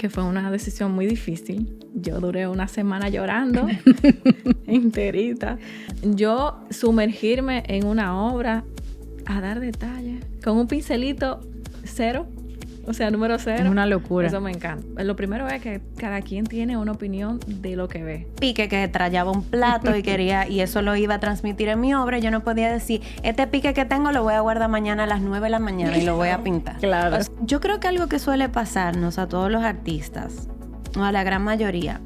que fue una decisión muy difícil. Yo duré una semana llorando, enterita. Yo sumergirme en una obra, a dar detalles, con un pincelito 0, o sea, número 0. Es una locura. Eso me encanta. Lo primero es que cada quien tiene una opinión de lo que ve. Pique que trayaba un plato y quería, y eso lo iba a transmitir en mi obra. Yo no podía decir, este pique que tengo lo voy a guardar mañana a las 9 de la mañana y lo voy a pintar. Claro. O sea, yo creo que algo que suele pasarnos a todos los artistas, o a la gran mayoría,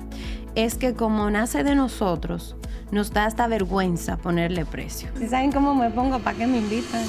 es que como nace de nosotros, nos da hasta vergüenza ponerle precio. ¿Sí saben cómo me pongo? ¿Para qué me invitan?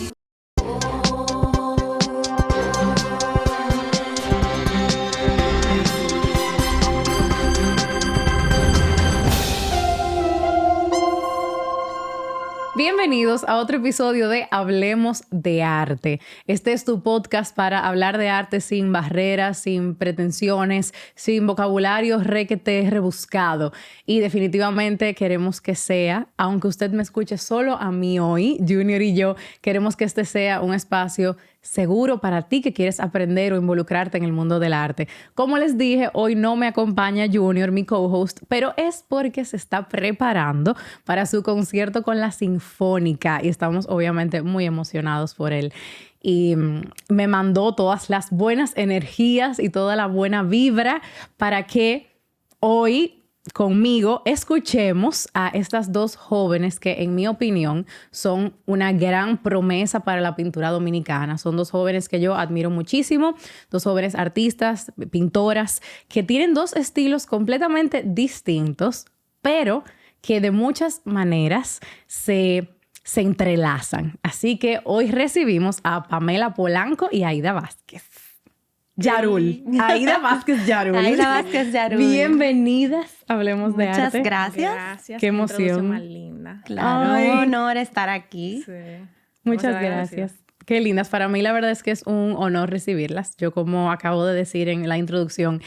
Bienvenidos a otro episodio de Hablemos de Arte. Este es tu podcast para hablar de arte sin barreras, sin pretensiones, sin vocabulario requete rebuscado. Y definitivamente queremos que sea, aunque usted me escuche solo a mí hoy, Junior y yo, queremos que este sea un espacio seguro para ti que quieres aprender o involucrarte en el mundo del arte. Como les dije, hoy no me acompaña Junior, mi co-host, pero es porque se está preparando para su concierto con la Sinfónica y estamos obviamente muy emocionados por él. Y me mandó todas las buenas energías y toda la buena vibra para que hoy conmigo escuchemos a estas dos jóvenes que, en mi opinión, son una gran promesa para la pintura dominicana. Son dos jóvenes que yo admiro muchísimo, dos jóvenes artistas, pintoras, que tienen dos estilos completamente distintos, pero que de muchas maneras se entrelazan. Así que hoy recibimos a Pamela Polanco y Aida Vázquez. Yarul. Aida Vázquez Yarul. Aida Vázquez Yarul. Bienvenidas. Hablemos de arte. Muchas gracias. Gracias. Qué emoción. Más linda. Claro, Ay. un honor estar aquí. Sí. Muchas gracias. Qué lindas. Para mí la verdad es que es un honor recibirlas. Yo, como acabo de decir en la introducción,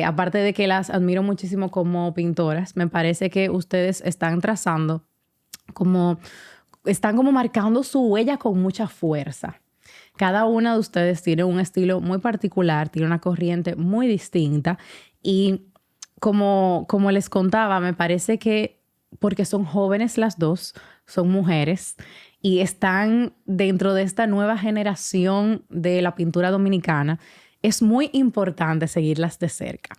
aparte de que las admiro muchísimo como pintoras, me parece que ustedes están trazando están como marcando su huella con mucha fuerza. Cada una de ustedes tiene un estilo muy particular, tiene una corriente muy distinta y como les contaba, me parece que porque son jóvenes las dos, son mujeres y están dentro de esta nueva generación de la pintura dominicana, es muy importante seguirlas de cerca.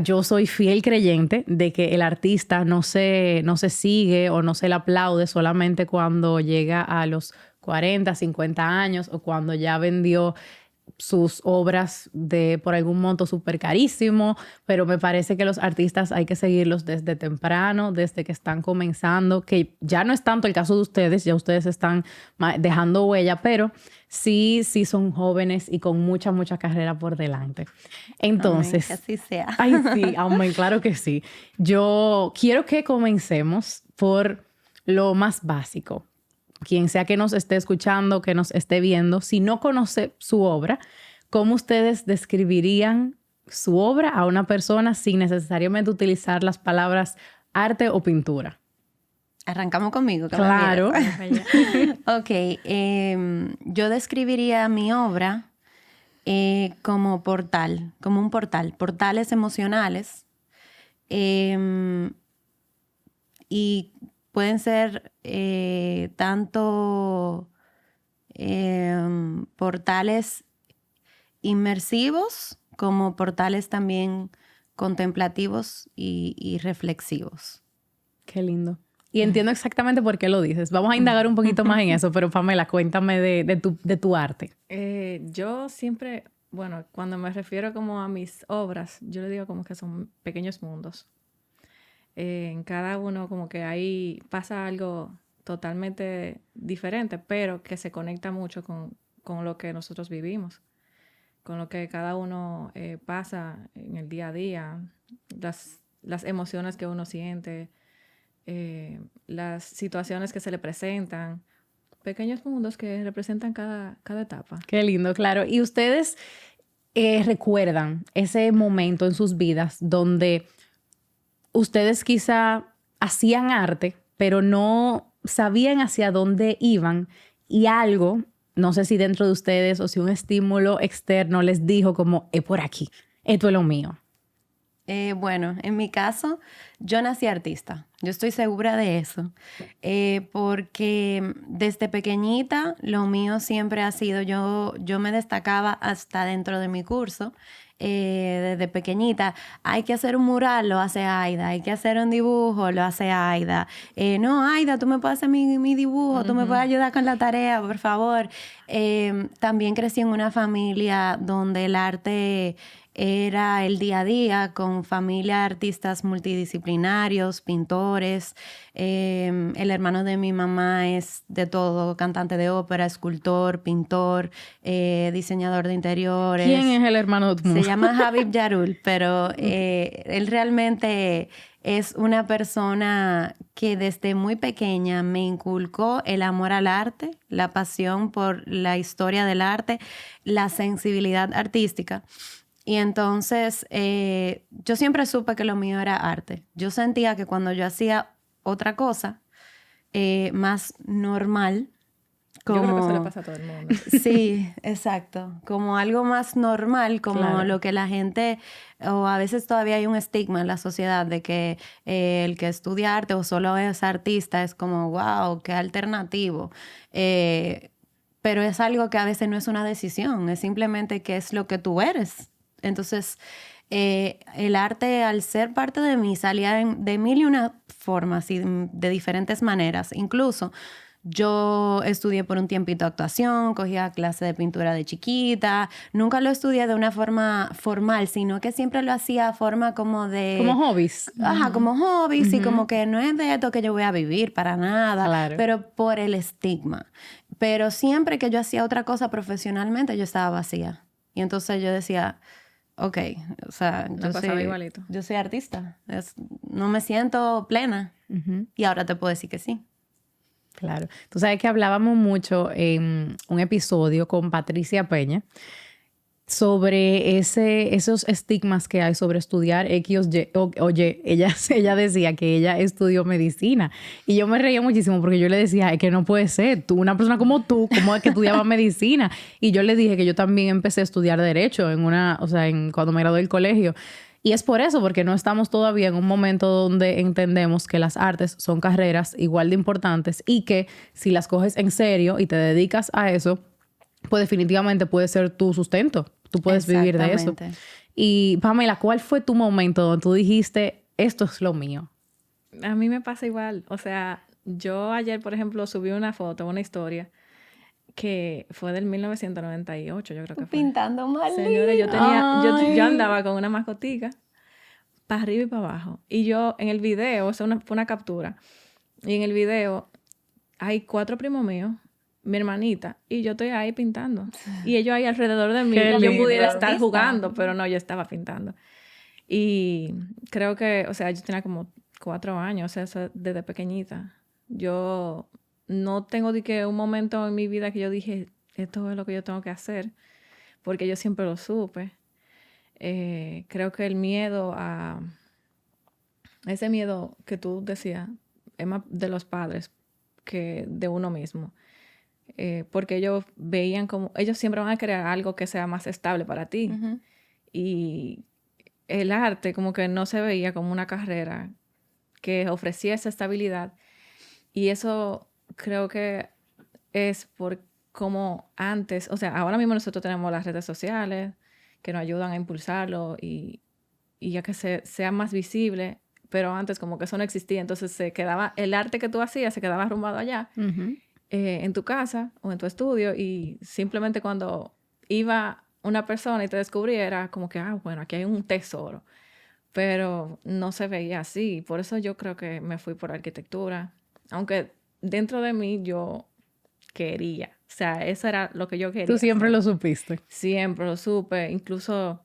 Yo soy fiel creyente de que el artista no se sigue o no se le aplaude solamente cuando llega a los 40, 50 años o cuando ya vendió sus obras por algún monto súper carísimo, pero me parece que los artistas hay que seguirlos desde temprano, desde que están comenzando, que ya no es tanto el caso de ustedes, ya ustedes están dejando huella, pero sí son jóvenes y con mucha carrera por delante. Entonces, amén, que así sea. Ay, sí, amén, claro que sí. Yo quiero que comencemos por lo más básico. Quien sea que nos esté escuchando, que nos esté viendo, si no conoce su obra, ¿cómo ustedes describirían su obra a una persona sin necesariamente utilizar las palabras arte o pintura? Arrancamos conmigo. Claro. Ok, yo describiría mi obra como portal, como un portal, portales emocionales y pueden ser tanto portales inmersivos como portales también contemplativos y reflexivos. Qué lindo. Y entiendo exactamente por qué lo dices. Vamos a indagar un poquito más en eso, pero Pamela, cuéntame de tu arte. Yo siempre, bueno, cuando me refiero como a mis obras, yo le digo como que son pequeños mundos. En cada uno como que ahí pasa algo totalmente diferente, pero que se conecta mucho con lo que nosotros vivimos, con lo que cada uno pasa en el día a día, las emociones que uno siente, las situaciones que se le presentan, pequeños mundos que representan cada etapa. Qué lindo, claro. Y ustedes recuerdan ese momento en sus vidas donde ustedes quizá hacían arte, pero no sabían hacia dónde iban y algo, no sé si dentro de ustedes o si un estímulo externo les dijo como, es por aquí, esto es lo mío? Bueno, en mi caso, yo nací artista. Yo estoy segura de eso. Porque desde pequeñita lo mío siempre ha sido, yo me destacaba hasta dentro de mi curso. Desde pequeñita, hay que hacer un mural, lo hace Aida. Hay que hacer un dibujo, lo hace Aida. No, Aida, tú me puedes hacer mi dibujo, tú me puedes ayudar con la tarea, por favor. También crecí en una familia donde el arte era el día a día, con familia de artistas multidisciplinarios, pintores. El hermano de mi mamá es de todo, cantante de ópera, escultor, pintor, diseñador de interiores. ¿Quién es el hermano de tu mamá? Se llama Habib Yarul, pero él realmente es una persona que desde muy pequeña me inculcó el amor al arte, la pasión por la historia del arte, la sensibilidad artística. Y entonces yo siempre supe que lo mío era arte. Yo sentía que cuando yo hacía otra cosa más normal, como... Yo creo que eso le pasa a todo el mundo. Sí, exacto. Como algo más normal, como Claro. lo que la gente... O a veces todavía hay un estigma en la sociedad de que el que estudia arte o solo es artista es como, wow, qué alternativo. Pero es algo que a veces no es una decisión, es simplemente que es lo que tú eres. Entonces, el arte, al ser parte de mí, salía de mil y una formas y de diferentes maneras. Incluso yo estudié por un tiempito actuación, cogía clase de pintura de chiquita. Nunca lo estudié de una forma formal, sino que siempre lo hacía a forma como de... Como hobbies. Ajá, como hobbies y como que no es de esto que yo voy a vivir para nada, Claro. pero por el estigma. Pero siempre que yo hacía otra cosa profesionalmente, yo estaba vacía. Y entonces yo decía, ok, o sea, Me pasaba igualito. yo soy artista. No me siento plena. Y ahora te puedo decir que sí. Claro. Tú sabes que hablábamos mucho en un episodio con Patricia Peña sobre esos estigmas que hay sobre estudiar X o Y. Ella decía que ella estudió medicina y yo me reía muchísimo porque yo le decía, es que no puede ser, tú, una persona como tú, ¿cómo es que estudiaba medicina? Y yo le dije que yo también empecé a estudiar Derecho cuando me gradué del colegio. Y es por eso, porque no estamos todavía en un momento donde entendemos que las artes son carreras igual de importantes y que si las coges en serio y te dedicas a eso, pues definitivamente puede ser tu sustento. Tú puedes vivir de eso. Exactamente. Y Pamela, ¿cuál fue tu momento donde tú dijiste, esto es lo mío? A mí me pasa igual. O sea, yo ayer, por ejemplo, subí una foto, una historia, que fue del 1998, yo creo que fue. Pintando mal. Señores, yo andaba con una mascotica para arriba y para abajo. Y yo en el video, o sea, fue una captura. Y en el video hay 4 primos míos, mi hermanita, y yo estoy ahí pintando. Y ellos ahí alrededor de mí. Qué Yo lindo. pudiera estar jugando, pero no, yo estaba pintando. Y creo que, o sea, yo tenía como 4 años, o sea, eso desde pequeñita. Yo no tengo de que un momento en mi vida que yo dije, esto es lo que yo tengo que hacer, porque yo siempre lo supe. Creo que el miedo ese miedo que tú decías, es más de los padres que de uno mismo. Porque ellos veían como, ellos siempre van a crear algo que sea más estable para ti. Ujú. Y el arte como que no se veía como una carrera que ofrecía esa estabilidad. Y eso creo que es por como antes, o sea, ahora mismo nosotros tenemos las redes sociales que nos ayudan a impulsarlo y a que sea más visible, pero antes como que eso no existía, entonces se quedaba, el arte que tú hacías se quedaba arrumbado allá, en tu casa o en tu estudio, y simplemente cuando iba una persona y te descubriera, como que, bueno, aquí hay un tesoro, pero no se veía así. Por eso yo creo que me fui por arquitectura, aunque dentro de mí yo quería, o sea, eso era lo que yo quería. Tú siempre hacer. lo supiste. Siempre lo supe, incluso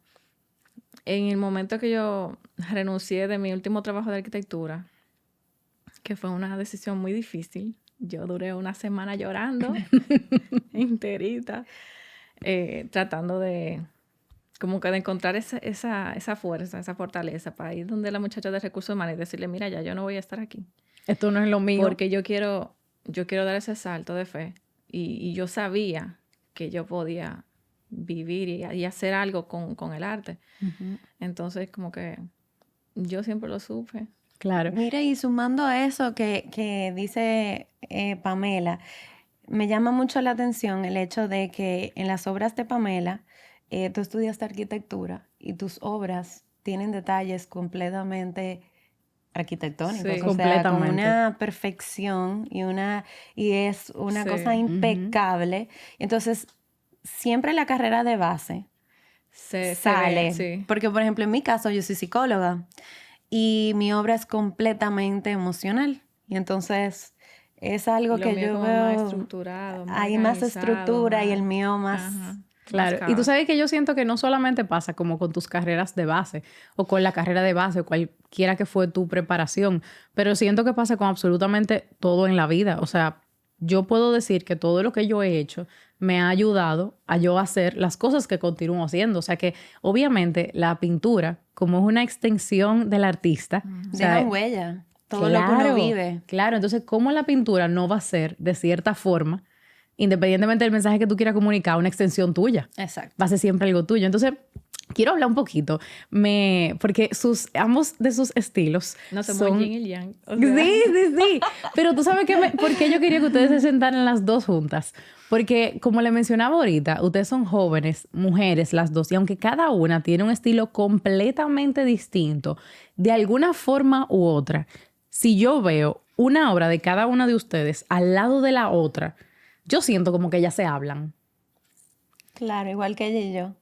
en el momento que yo renuncié de mi último trabajo de arquitectura, que fue una decisión muy difícil, yo duré una semana llorando, enterita, tratando de, como que de encontrar esa fuerza, esa fortaleza para ir donde la muchacha de recursos humanos y decirle, mira, ya yo no voy a estar aquí. Esto no es lo mío. Porque yo quiero dar ese salto de fe y yo sabía que yo podía vivir y hacer algo con el arte. Entonces, como que yo siempre lo supe. Claro. Mira, y sumando a eso que dice Pamela, me llama mucho la atención el hecho de que en las obras de Pamela, tú estudiaste arquitectura y tus obras tienen detalles completamente arquitectónicos, Sí. o sea, con Completamente. una perfección y es una Sí. cosa impecable. Entonces, siempre la carrera de base Se sale, ve, sí. porque por ejemplo en mi caso yo soy psicóloga y mi obra es completamente emocional y entonces es algo Lo que mío yo como más veo, estructurado, más hay más organizado, estructura y el más... mío más... Ajá, Claro, más y tú caos. sabes que yo siento que no solamente pasa como con tus carreras de base o con la carrera de base o cualquiera que fue tu preparación, pero siento que pasa con absolutamente todo en la vida. O sea, yo puedo decir que todo lo que yo he hecho me ha ayudado a yo hacer las cosas que continúo haciendo. O sea que obviamente la pintura, como es una extensión del artista, o sea, Dejan huella, todo lo que uno claro, vive. claro. Entonces, ¿cómo la pintura no va a ser, de cierta forma, independientemente del mensaje que tú quieras comunicar, una extensión tuya? Exacto. Va a ser siempre algo tuyo. Entonces, quiero hablar un poquito, porque ambos de sus estilos No somos son... yin y yang. O sea, Sí. Pero tú sabes por qué yo quería que ustedes se sentaran las dos juntas. Porque, como le mencionaba ahorita, ustedes son jóvenes, mujeres las dos, y aunque cada una tiene un estilo completamente distinto, de alguna forma u otra, si yo veo una obra de cada una de ustedes al lado de la otra, yo siento como que ellas se hablan. Claro, igual que ella y yo.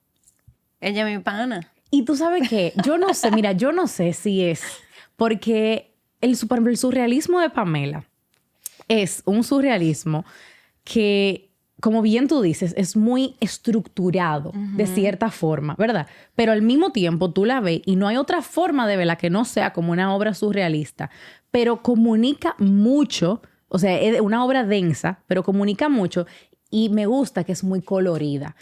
Ella es mi pana. Y tú sabes qué, yo no sé, mira, yo no sé si es porque el surrealismo de Pamela es un surrealismo que, como bien tú dices, es muy estructurado de cierta forma, ¿verdad? Pero al mismo tiempo tú la ves y no hay otra forma de verla que no sea como una obra surrealista, pero comunica mucho, o sea, es una obra densa, pero comunica mucho y me gusta que es muy colorida.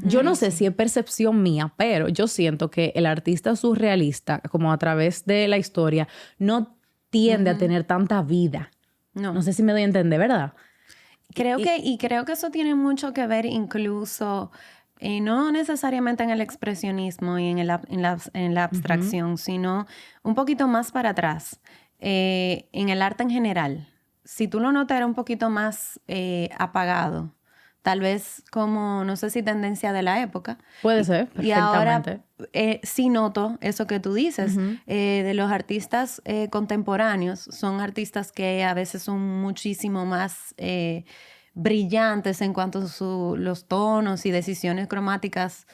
Yo no sé si es percepción mía, pero yo siento que el artista surrealista, como a través de la historia, no tiende a tener tanta vida. No. No sé si me doy a entender, ¿verdad? Creo que eso tiene mucho que ver incluso, no necesariamente en el expresionismo y en la abstracción, sino un poquito más para atrás, en el arte en general. Si tú lo notas, era un poquito más apagado. Tal vez como, no sé si tendencia de la época. Puede ser, Y ahora perfectamente. sí noto eso que tú dices, de los artistas contemporáneos. Son artistas que a veces son muchísimo más brillantes en cuanto a los tonos y decisiones cromáticas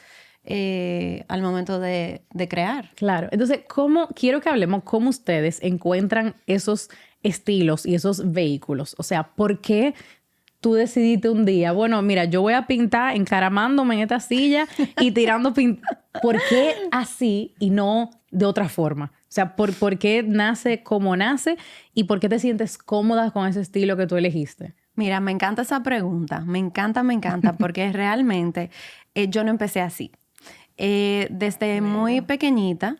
al momento de crear. Claro. Entonces, quiero que hablemos cómo ustedes encuentran esos estilos y esos vehículos? O sea, ¿por qué tú decidiste un día, bueno, mira, yo voy a pintar encaramándome en esta silla y tirando ¿Por qué así y no de otra forma? O sea, ¿por qué nace como nace y por qué te sientes cómoda con ese estilo que tú elegiste? Mira, me encanta esa pregunta. Me encanta, porque realmente yo no empecé así. Desde muy pequeñita,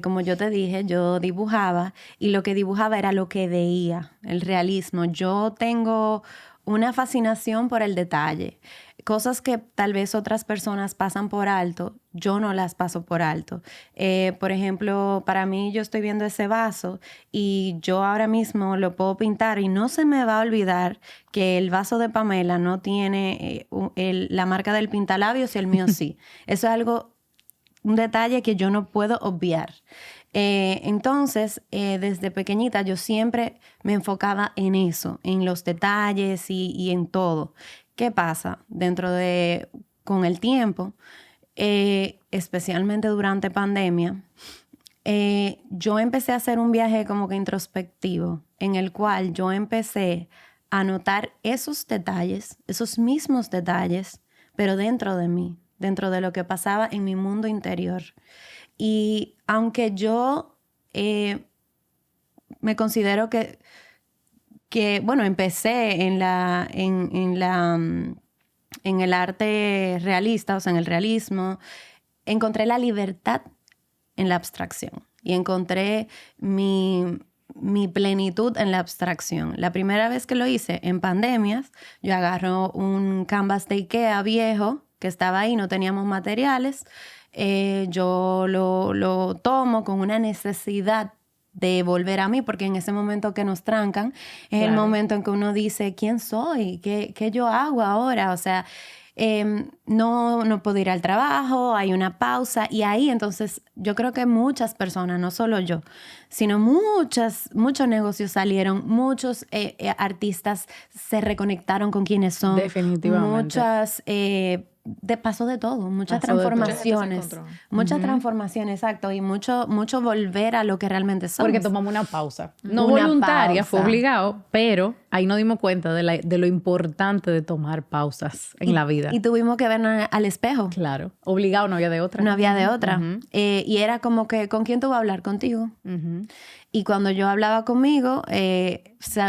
como yo te dije, yo dibujaba y lo que dibujaba era lo que veía, el realismo. Yo tengo una fascinación por el detalle. Cosas que tal vez otras personas pasan por alto, yo no las paso por alto. Por ejemplo, para mí yo estoy viendo ese vaso y yo ahora mismo lo puedo pintar y no se me va a olvidar que el vaso de Pamela no tiene la marca del pintalabios y el mío sí. Eso es un detalle que yo no puedo obviar. Entonces, desde pequeñita yo siempre me enfocaba en eso, en los detalles y en todo. ¿Qué pasa? Con el tiempo, especialmente durante pandemia, yo empecé a hacer un viaje como que introspectivo, en el cual yo empecé a notar esos detalles, esos mismos detalles, pero dentro de mí, dentro de lo que pasaba en mi mundo interior. Y aunque yo me considero que bueno, empecé en el arte realista, o sea, en el realismo, encontré la libertad en la abstracción y encontré mi plenitud en la abstracción. La primera vez que lo hice en pandemias, yo agarro un canvas de Ikea viejo que estaba ahí, no teníamos materiales. Yo lo tomo con una necesidad de volver a mí, porque en ese momento que nos trancan, es el momento en que uno dice, ¿quién soy? ¿Qué yo hago ahora? O sea, no puedo ir al trabajo, hay una pausa, y ahí entonces yo creo que muchas personas, no solo yo, sino muchos negocios salieron, muchos artistas se reconectaron con quienes son. Definitivamente. Muchas... pasó de todo, muchas transformaciones. Muchas transformaciones, exacto. Y mucho volver a lo que realmente somos. Porque tomamos una pausa. No Una voluntaria, pausa. fue obligado, pero ahí nos dimos cuenta de lo importante de tomar pausas en la vida. Y tuvimos que vernos al espejo. Claro. Obligado, no había de otra. No había de otra. Y era como que, ¿con quién tú vas a hablar? Contigo. Y cuando yo hablaba conmigo,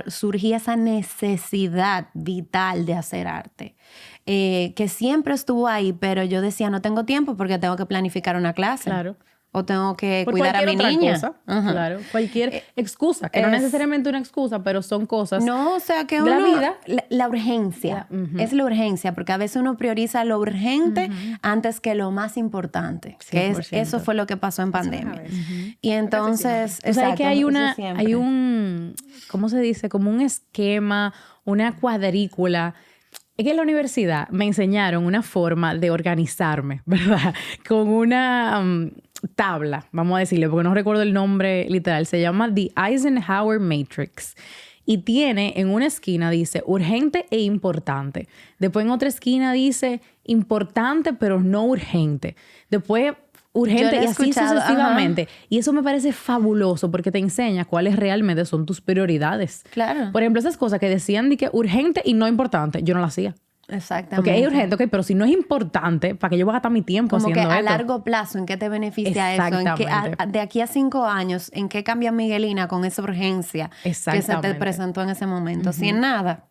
surgía esa necesidad vital de hacer arte. Que siempre estuvo ahí, pero yo decía, no tengo tiempo porque tengo que planificar una clase. Claro. O tengo que Por cuidar a mi cualquier otra niña. cosa. Claro. Cualquier excusa, que no necesariamente una excusa, pero son cosas No, o sea, que de uno... la vida. La urgencia. Es la urgencia, porque a veces uno prioriza lo urgente antes que lo más importante. Que 100%. eso fue lo que pasó en pandemia. Y entonces... O sea, que hay exacto, un, ¿cómo se dice? Como un esquema, una cuadrícula. Es que en la universidad me enseñaron una forma de organizarme, ¿verdad? Con una tabla, vamos a decirle, porque no recuerdo el nombre literal. Se llama The Eisenhower Matrix. Y tiene en una esquina, dice, urgente e importante. Después en otra esquina dice, importante pero no urgente. Después urgente y así sucesivamente. Y eso me parece fabuloso porque te enseña cuáles realmente son tus prioridades. Claro. Por ejemplo, esas cosas que decían de que urgente y no importante, yo no las hacía. Exactamente. Porque es urgente, ok, pero si no es importante, ¿para qué yo voy a gastar mi tiempo como haciendo que a esto? largo plazo, ¿en qué te beneficia eso? Exactamente. De aquí a 5 años, ¿en qué cambia Miguelina con esa urgencia que se te Exactamente. presentó en ese momento? Si en nada.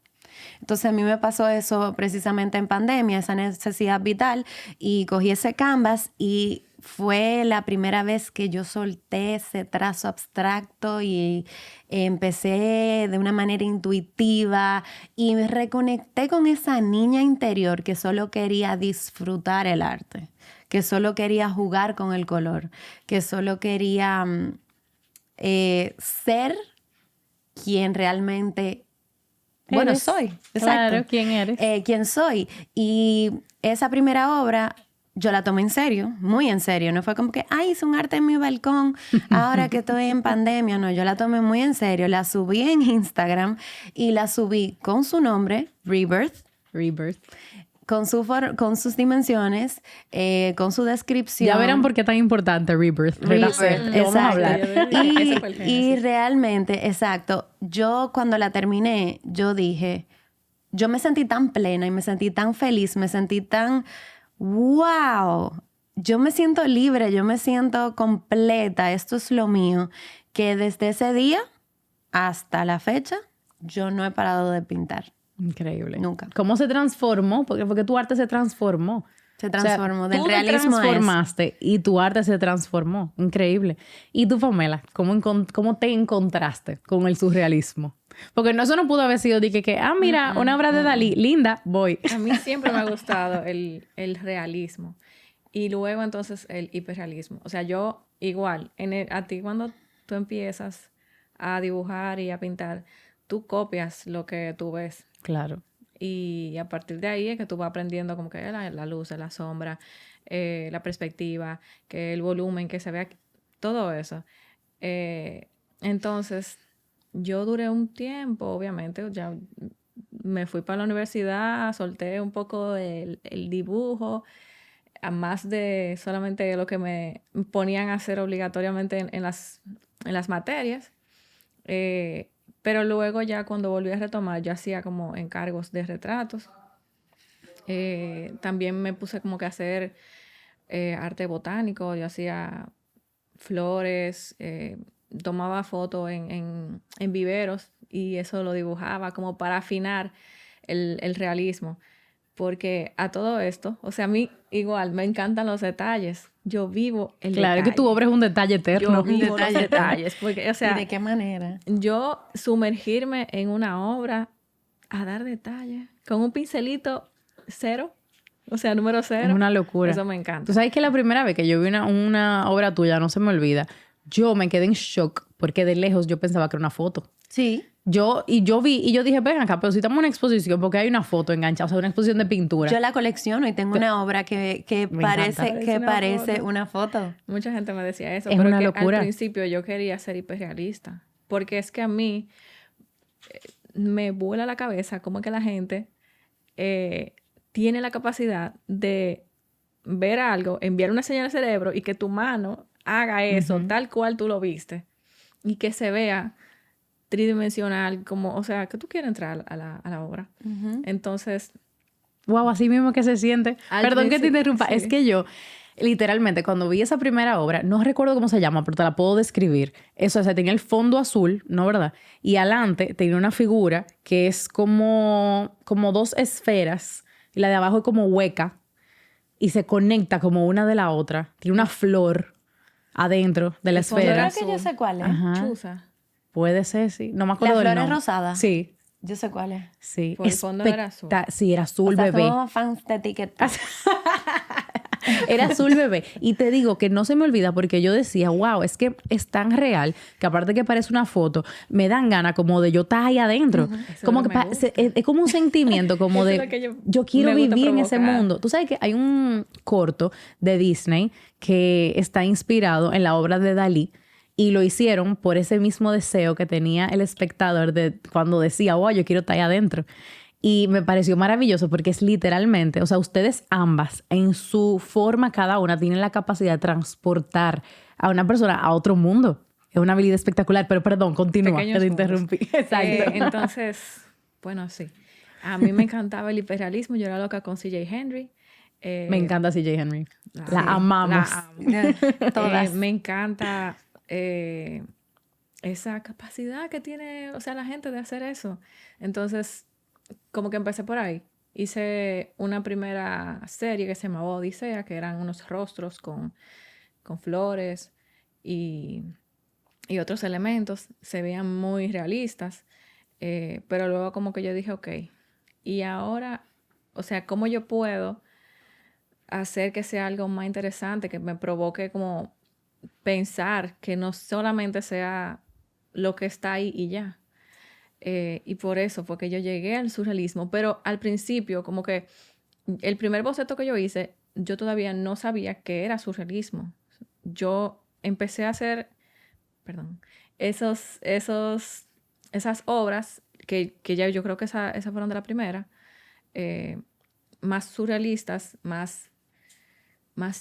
Entonces a mí me pasó eso precisamente en pandemia, esa necesidad vital, y cogí ese canvas y fue la primera vez que yo solté ese trazo abstracto y empecé de una manera intuitiva y me reconecté con esa niña interior que solo quería disfrutar el arte, que solo quería jugar con el color, que solo quería ser quien realmente... Bueno, Eres. soy. Exacto. Claro, ¿quién eres? ¿Quién soy? Y esa primera obra yo la tomé en serio, muy en serio. No fue como que, ay, hice un arte en mi balcón ahora que estoy en pandemia. No, yo la tomé muy en serio. La subí en Instagram y la subí con su nombre, Rebirth. Con sus dimensiones, con su descripción. Ya verán por qué es tan importante Rebirth. Rebirth, Lo vamos a hablar. Y realmente, exacto, yo cuando la terminé, yo dije, yo me sentí tan plena y me sentí tan feliz, me sentí tan, wow, yo me siento libre, yo me siento completa, esto es lo mío, que desde ese día hasta la fecha, yo no he parado de pintar. Increíble. Nunca. ¿Cómo se transformó? Porque tu arte se transformó. Se transformó. O sea, del tú realismo te transformaste y tu arte se transformó. Increíble. ¿Y tú, Pamela? ¿Cómo te encontraste con el surrealismo? Porque eso no pudo haber sido de que mira, una obra de Dalí, linda, voy. A mí siempre me ha gustado el realismo. Y luego entonces el hiperrealismo. O sea, yo igual, a ti cuando tú empiezas a dibujar y a pintar, tú copias lo que tú ves. Claro. Y a partir de ahí es que tú vas aprendiendo como que la luz, la sombra, la perspectiva, que el volumen, que se vea, todo eso. Entonces, yo duré un tiempo, obviamente, ya me fui para la universidad, solté un poco el dibujo, a más de solamente lo que me ponían a hacer obligatoriamente en las materias. Pero luego ya cuando volví a retomar, yo hacía como encargos de retratos. También me puse como que a hacer arte botánico. Yo hacía flores, tomaba fotos en viveros y eso lo dibujaba como para afinar el realismo. Porque a todo esto, o sea, a mí igual me encantan los detalles. Yo vivo el detalle. Claro, que tu obra es un detalle eterno. Yo vivo los detalles. Porque, o sea, ¿y de qué manera? Yo sumergirme en una obra a dar detalles con un pincelito cero O sea, número 0. Es una locura. Eso me encanta. Tú sabes que la primera vez que yo vi una obra tuya, no se me olvida, yo me quedé en shock porque de lejos yo pensaba que era una foto. Sí. Yo vi y yo dije, ven acá, pero si estamos en una exposición, porque hay una foto enganchada, o sea, una exposición de pintura. Yo la colecciono y tengo una obra que parece Parece una foto. Mucha gente me decía eso, Es pero una que locura. al principio yo quería ser hiperrealista. Porque es que a mí me vuela la cabeza cómo que la gente tiene la capacidad de ver algo, enviar una señal al cerebro y que tu mano haga eso tal cual tú lo viste. Y que se vea tridimensional, como, o sea, que tú quieres entrar a la obra. Entonces... Wow, así mismo que se siente. Perdón que te interrumpa. Sí. Es que yo, literalmente, cuando vi esa primera obra, no recuerdo cómo se llama, pero te la puedo describir. Eso, o sea, tenía el fondo azul, ¿no? ¿Verdad? Y adelante tenía una figura que es como 2 esferas. Y la de abajo es como hueca. Y se conecta como una de la otra. Tiene una flor adentro de la El fondo esfera. era Creo que yo sé cuál es. Ajá. Chuza. Puede ser, sí. No me acuerdo La del flor es nombre. rosada. Sí, Yo sé cuál es. sí. Por el fondo era azul. Sí, era azul, O sea, bebé. somos fans de Ticket. Era azul bebé. Y te digo que no se me olvida porque yo decía, wow, es que es tan real que aparte que parece una foto, me dan ganas como de yo estar ahí adentro. Eso Como es lo que que me gusta. es como un sentimiento como Eso es de lo que yo quiero me gusta vivir en ese provocar. mundo. Tú sabes que hay un corto de Disney que está inspirado en la obra de Dalí. Y lo hicieron por ese mismo deseo que tenía el espectador de cuando decía, wow, yo quiero estar ahí adentro. Y me pareció maravilloso porque es literalmente, o sea, ustedes ambas, en su forma cada una, tienen la capacidad de transportar a una persona a otro mundo. Es una habilidad espectacular, pero perdón, continúa, que Pequeños te mundos. interrumpí. Exacto. Entonces, bueno, sí. A mí me encantaba el hiperrealismo. Yo era loca con C.J. Henry. Me encanta C.J. Henry. La Sí, amamos. la amo. Todas. Me encanta esa capacidad que tiene, o sea, la gente de hacer eso. Entonces, como que empecé por ahí. Hice una primera serie que se llamaba Odisea, que eran unos rostros con flores y otros elementos. Se veían muy realistas. Pero luego como que yo dije, ok, y ahora, o sea, ¿cómo yo puedo hacer que sea algo más interesante, que me provoque como pensar que no solamente sea lo que está ahí y ya? Y por eso fue que yo llegué al surrealismo, pero al principio como que el primer boceto que yo hice, yo todavía no sabía qué era surrealismo. Yo empecé a hacer, perdón, esas obras que ya yo creo que esas fueron de la primera, más surrealistas, más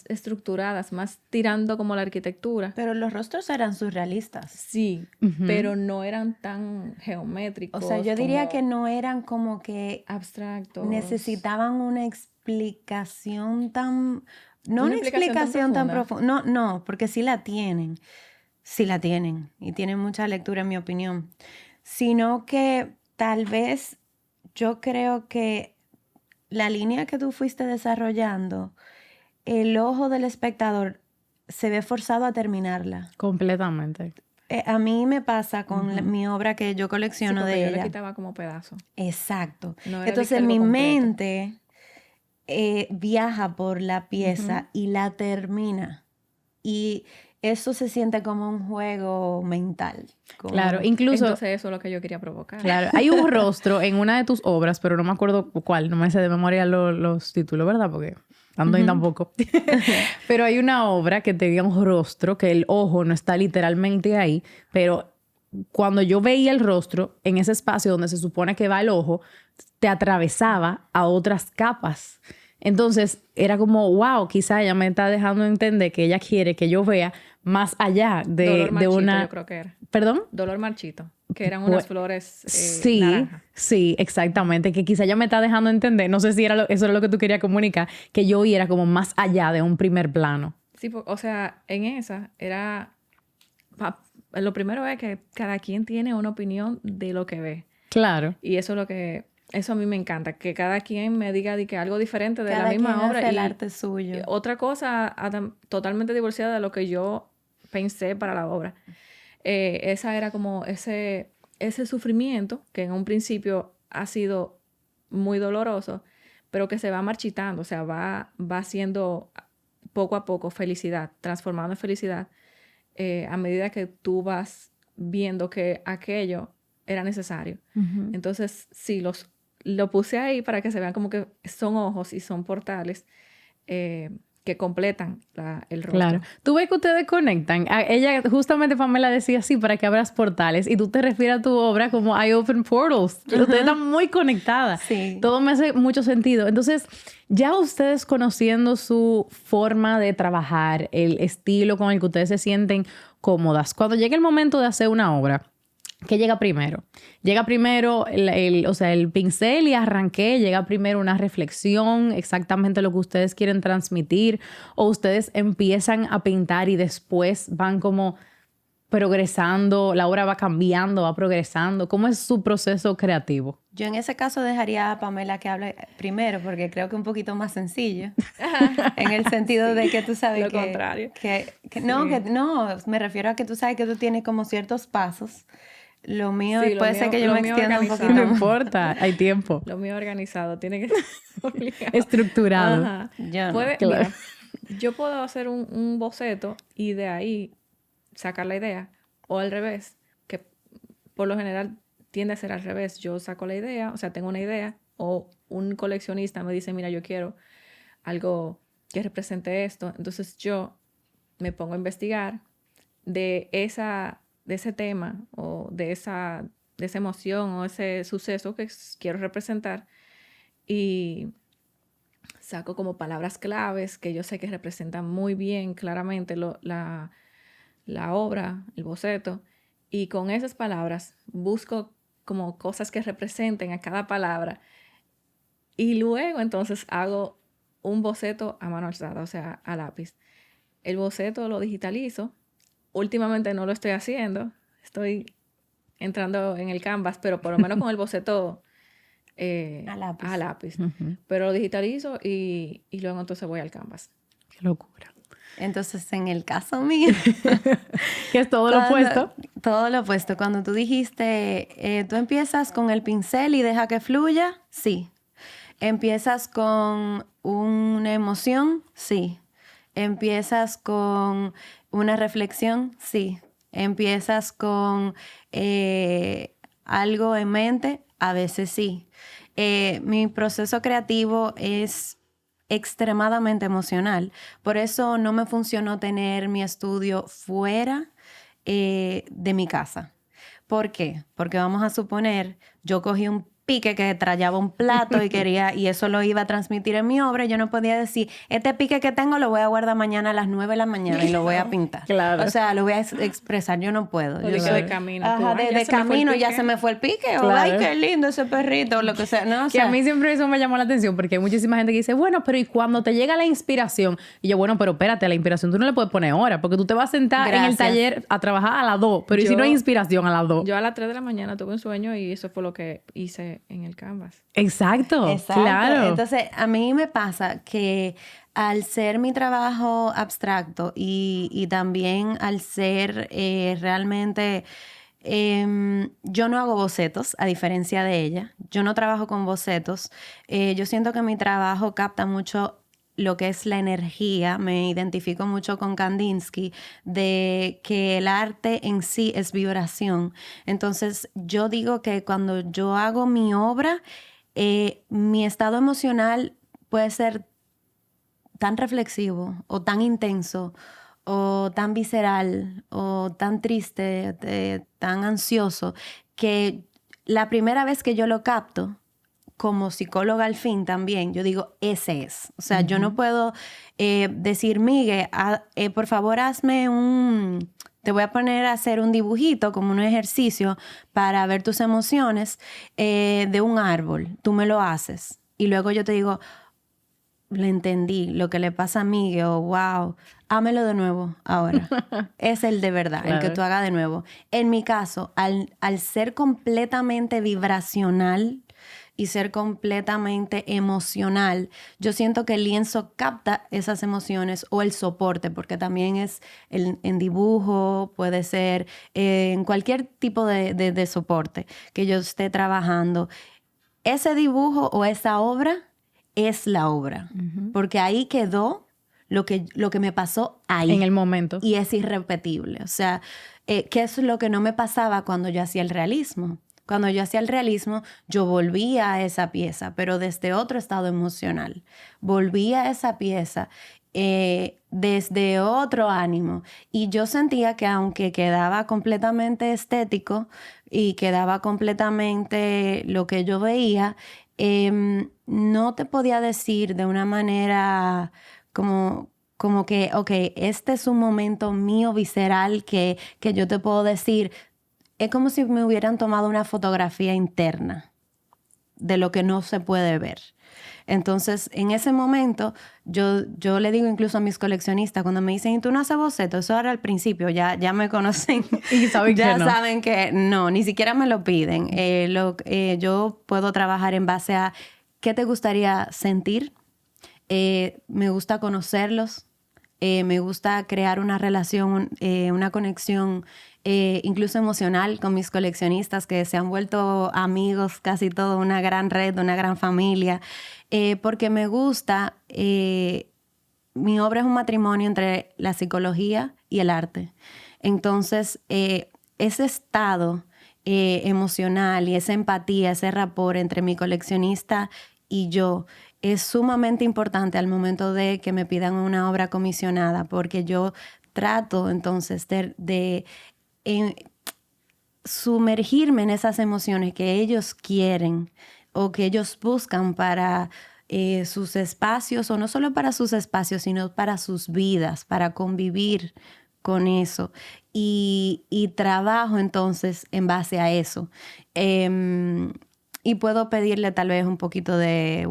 estructuradas, más tirando como la arquitectura. Pero los rostros eran surrealistas. Sí, pero no eran tan geométricos. O sea, yo diría como que no eran como que abstractos. necesitaban una explicación tan... No Una una explicación tan profunda. profunda. No, porque sí la tienen. Sí la tienen. Y tienen mucha lectura, en mi opinión. Sino que tal vez yo creo que la línea que tú fuiste desarrollando, el ojo del espectador se ve forzado a terminarla. Completamente. A mí me pasa con mi obra que yo Sí, colecciono porque de yo ella. le quitaba como pedazos. Exacto. No era Entonces algo mi completo. mente viaja por la pieza y la termina. Y eso se siente como un juego mental. Como- Claro, incluso... Entonces eso es lo que yo quería provocar. Claro, hay un rostro en una de tus obras, pero no me acuerdo cuál, no me sé de memoria los títulos, ¿verdad? Porque ando ahí tampoco. Pero hay una obra que tenía un rostro, que el ojo no está literalmente ahí, pero cuando yo veía el rostro, en ese espacio donde se supone que va el ojo, te atravesaba a otras capas. Entonces era como, wow, quizá ella me está dejando entender que ella quiere que yo vea más allá Dolor de marchito, una... yo creo que era. ¿Perdón? Dolor marchito, que eran unas flores Sí, naranja. sí, exactamente. Que quizá ya me está dejando entender, no sé si eso era lo que tú querías comunicar, que yo era como más allá de un primer plano. Sí, o sea, en esa era... Lo primero es que cada quien tiene una opinión de lo que ve. Claro. Y eso es lo que... Eso a mí me encanta, que cada quien me diga de que algo diferente de Cada la misma quien obra. hace el y arte suyo. otra cosa totalmente divorciada de lo que yo pensé para la obra. Esa era como ese sufrimiento que en un principio ha sido muy doloroso, pero que se va marchitando, o sea, va siendo poco a poco felicidad, transformando en felicidad a medida que tú vas viendo que aquello era necesario. Entonces, sí, lo puse ahí para que se vean como que son ojos y son portales que completan el rostro. Claro. Tú ves que ustedes conectan. Ella, justamente Pamela decía así, para que abras portales. Y tú te refieres a tu obra como I Open Portals. Ustedes están muy conectadas. Sí. Todo me hace mucho sentido. Entonces, ya ustedes conociendo su forma de trabajar, el estilo con el que ustedes se sienten cómodas, cuando llegue el momento de hacer una obra, ¿qué llega primero? Llega primero el pincel y arranqué, llega primero una reflexión, exactamente lo que ustedes quieren transmitir, o ustedes empiezan a pintar y después van como progresando, la obra va cambiando, va progresando. ¿Cómo es su proceso creativo? Yo en ese caso dejaría a Pamela que hable primero, porque creo que es un poquito más sencillo. En el sentido de que tú sabes lo contrario. No, me refiero a que tú sabes que tú tienes como ciertos pasos. Lo mío Sí, puede ser que yo me extienda un poquito No más. importa, hay tiempo. Lo mío organizado, tiene que ser obligado. Estructurado. Ajá. Yo no. Mira, yo puedo hacer un boceto y de ahí sacar la idea, o al revés, que por lo general tiende a ser al revés. Yo saco la idea, o sea, tengo una idea, o un coleccionista me dice, mira, yo quiero algo que represente esto. Entonces yo me pongo a investigar de ese tema o de esa emoción o ese suceso que quiero representar y saco como palabras claves que yo sé que representan muy bien claramente la obra, el boceto, y con esas palabras busco como cosas que representen a cada palabra y luego entonces hago un boceto a mano alzada, o sea, a lápiz. El boceto lo digitalizo. Últimamente no lo estoy haciendo, estoy entrando en el Canvas, pero por lo menos con el boceto a lápiz. Pero lo digitalizo y luego entonces voy al Canvas. Qué locura. Entonces, en el caso mío... Que es todo lo opuesto. Todo lo opuesto. Cuando tú dijiste, tú empiezas con el pincel y deja que fluya, sí. Empiezas con una emoción, sí. Empiezas con una reflexión, sí. Empiezas con algo en mente, a veces sí. Mi proceso creativo es extremadamente emocional. Por eso no me funcionó tener mi estudio fuera de mi casa. ¿Por qué? Porque vamos a suponer, yo cogí un pique que trayaba un plato y eso lo iba a transmitir en mi obra. Yo no podía decir, este pique que tengo lo voy a guardar mañana a las 9 de la mañana y lo voy a pintar. Claro. O sea, lo voy a expresar. Yo no puedo. Yo de camino. Ajá, de camino ya se me fue el pique. Claro. O, ay, qué lindo ese perrito, o lo que sea. No, o que sea, a mí siempre eso me llamó la atención porque hay muchísima gente que dice, bueno, pero ¿y cuando te llega la inspiración? Y yo, bueno, pero espérate, la inspiración tú no le puedes poner hora porque tú te vas a sentar en el taller a trabajar a las 2, pero ¿y si no hay inspiración a las 2? Yo a las 3 de la mañana tuve un sueño y eso fue lo que hice en el Canvas. Exacto, claro. Entonces, a mí me pasa que al ser mi trabajo abstracto y también al ser realmente... yo no hago bocetos, a diferencia de ella. Yo no trabajo con bocetos. Yo siento que mi trabajo capta mucho lo que es la energía. Me identifico mucho con Kandinsky, de que el arte en sí es vibración. Entonces, yo digo que cuando yo hago mi obra, mi estado emocional puede ser tan reflexivo o tan intenso o tan visceral o tan triste, tan ansioso, que la primera vez que yo lo capto, como psicóloga al fin también, yo digo, ese es. O sea, yo no puedo decir, Miguel, por favor hazme te voy a poner a hacer un dibujito como un ejercicio para ver tus emociones de un árbol. Tú me lo haces. Y luego yo te digo, lo entendí, lo que le pasa a Miguel, o wow, hámelo de nuevo ahora. Es el de verdad, claro. El que tú hagas de nuevo. En mi caso, al ser completamente vibracional y ser completamente emocional, yo siento que el lienzo capta esas emociones o el soporte, porque también es en dibujo, puede ser en cualquier tipo de soporte que yo esté trabajando. Ese dibujo o esa obra es la obra. Porque ahí quedó lo que me pasó ahí. En el momento. Y es irrepetible. O sea, ¿qué es lo que no me pasaba cuando yo hacía el realismo? Cuando yo hacía el realismo, yo volvía a esa pieza, pero desde otro estado emocional. Volvía a esa pieza desde otro ánimo. Y yo sentía que aunque quedaba completamente estético y quedaba completamente lo que yo veía, no te podía decir de una manera como que, ok, este es un momento mío visceral que yo te puedo decir. Es como si me hubieran tomado una fotografía interna de lo que no se puede ver. Entonces, en ese momento, yo le digo incluso a mis coleccionistas, cuando me dicen, ¿y tú no haces boceto? Eso era al principio, ya me conocen. Y saben ya que no. saben que no, ni siquiera me lo piden. Yo puedo trabajar en base a qué te gustaría sentir. Me gusta conocerlos. Me gusta crear una relación, una conexión incluso emocional con mis coleccionistas que se han vuelto amigos, casi todo, una gran red, una gran familia, porque me gusta, mi obra es un matrimonio entre la psicología y el arte. Entonces, ese estado emocional y esa empatía, ese rapport entre mi coleccionista y yo es sumamente importante al momento de que me pidan una obra comisionada, porque yo trato entonces de sumergirme en esas emociones que ellos quieren o que ellos buscan para sus espacios, o no solo para sus espacios, sino para sus vidas, para convivir con eso. Y trabajo entonces en base a eso. Y puedo pedirle tal vez un poquito de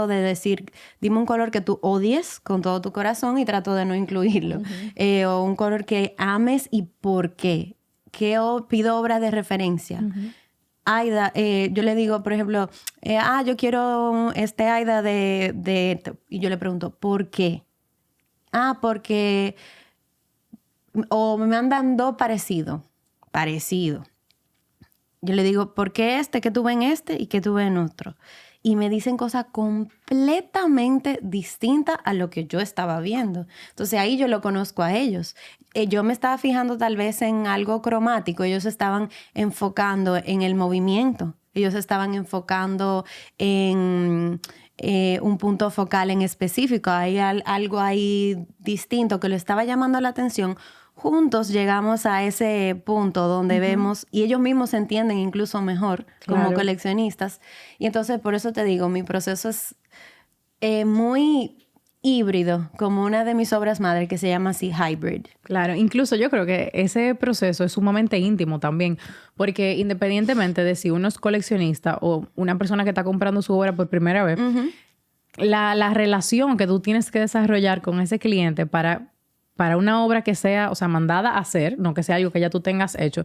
decir, dime un color que tú odies con todo tu corazón y trato de no incluirlo. O un color que ames y por qué. Pido obras de referencia. Aida, yo le digo, por ejemplo, yo quiero Aida y yo le pregunto, ¿por qué? Porque... O me mandan dos parecidos. Yo le digo, ¿por qué que tuve en este y que tuve en otro? Y me dicen cosas completamente distintas a lo que yo estaba viendo. Entonces ahí yo lo conozco a ellos. Yo me estaba fijando tal vez en algo cromático. Ellos estaban enfocando en el movimiento. Ellos estaban enfocando en un punto focal en específico. Hay algo ahí distinto que lo estaba llamando la atención. Juntos llegamos a ese punto donde vemos, y ellos mismos se entienden incluso mejor como coleccionistas. Y entonces, por eso te digo, mi proceso es muy híbrido, como una de mis obras madre que se llama así Hybrid. Claro, incluso yo creo que ese proceso es sumamente íntimo también, porque independientemente de si uno es coleccionista o una persona que está comprando su obra por primera vez, la relación que tú tienes que desarrollar con ese cliente para una obra que sea, o sea, mandada a hacer, no que sea algo que ya tú tengas hecho,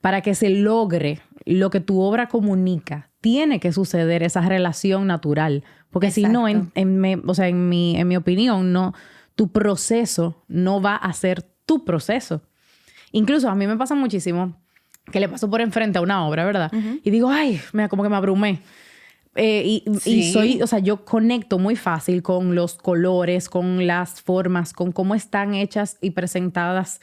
para que se logre lo que tu obra comunica, tiene que suceder esa relación natural. Porque si no, en mi opinión, no, tu proceso no va a ser tu proceso. Incluso a mí me pasa muchísimo que le paso por enfrente a una obra, ¿verdad? Y digo, como que me abrumé. Y soy, o sea, yo conecto muy fácil con los colores, con las formas, con cómo están hechas y presentadas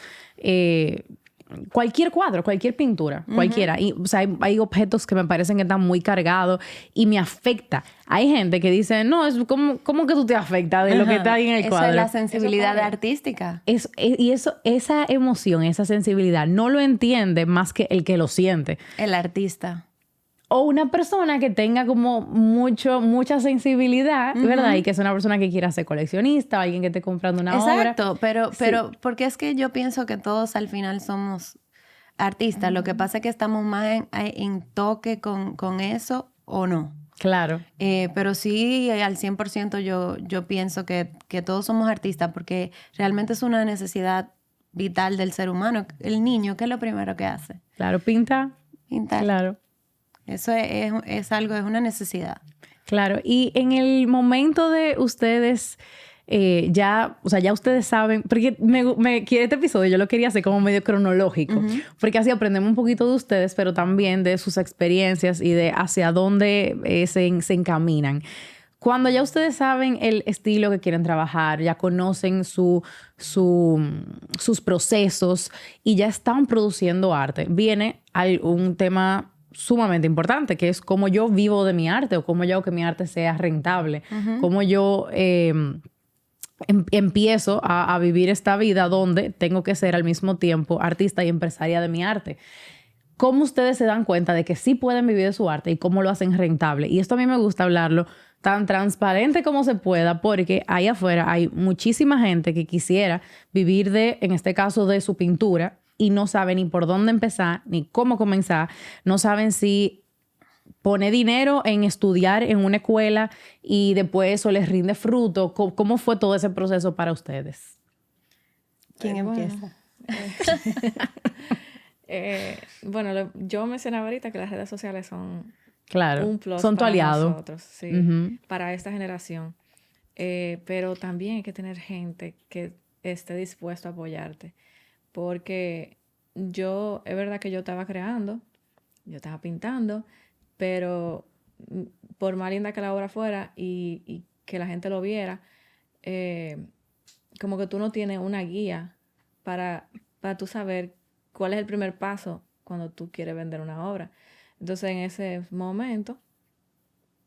cualquier cuadro, cualquier pintura, cualquiera. Y, o sea, hay objetos que me parecen que están muy cargados y me afecta. Hay gente que dice, no, es ¿cómo que tú te afecta de lo que está ahí en el cuadro? Eso es la sensibilidad artística. Esa emoción, esa sensibilidad, no lo entiende más que el que lo siente. El artista. O una persona que tenga como mucha sensibilidad, ¿verdad? Y que es una persona que quiera ser coleccionista, o alguien que esté comprando una obra. Exacto, pero porque es que yo pienso que todos al final somos artistas. Lo que pasa es que estamos más en toque con eso o no. Claro. Pero sí, al 100% yo pienso que todos somos artistas, porque realmente es una necesidad vital del ser humano. El niño, ¿qué es lo primero que hace? Claro, pintar. Claro. Eso es algo, es una necesidad. Claro. Y en el momento de ustedes ya ustedes saben, porque este episodio yo lo quería hacer como medio cronológico, porque así aprendemos un poquito de ustedes, pero también de sus experiencias y de hacia dónde se encaminan. Cuando ya ustedes saben el estilo que quieren trabajar, ya conocen sus procesos y ya están produciendo arte, viene un tema sumamente importante, que es cómo yo vivo de mi arte o cómo yo hago que mi arte sea rentable, cómo yo empiezo a vivir esta vida donde tengo que ser al mismo tiempo artista y empresaria de mi arte. ¿Cómo ustedes se dan cuenta de que sí pueden vivir de su arte y cómo lo hacen rentable? Y esto a mí me gusta hablarlo tan transparente como se pueda, porque ahí afuera hay muchísima gente que quisiera vivir en este caso, de su pintura y no sabe ni por dónde empezar, ni cómo comenzar. No saben si pone dinero en estudiar en una escuela y después eso les rinde fruto. ¿Cómo fue todo ese proceso para ustedes? ¿Quién empieza? Bueno, yo mencionaba ahorita que las redes sociales son un plus son tu para aliado. nosotros, sí, para esta generación. Pero también hay que tener gente que esté dispuesto a apoyarte. Porque es verdad que yo estaba creando, yo estaba pintando, pero por más linda que la obra fuera y que la gente lo viera, como que tú no tienes una guía para tú saber cuál es el primer paso cuando tú quieres vender una obra. Entonces, en ese momento,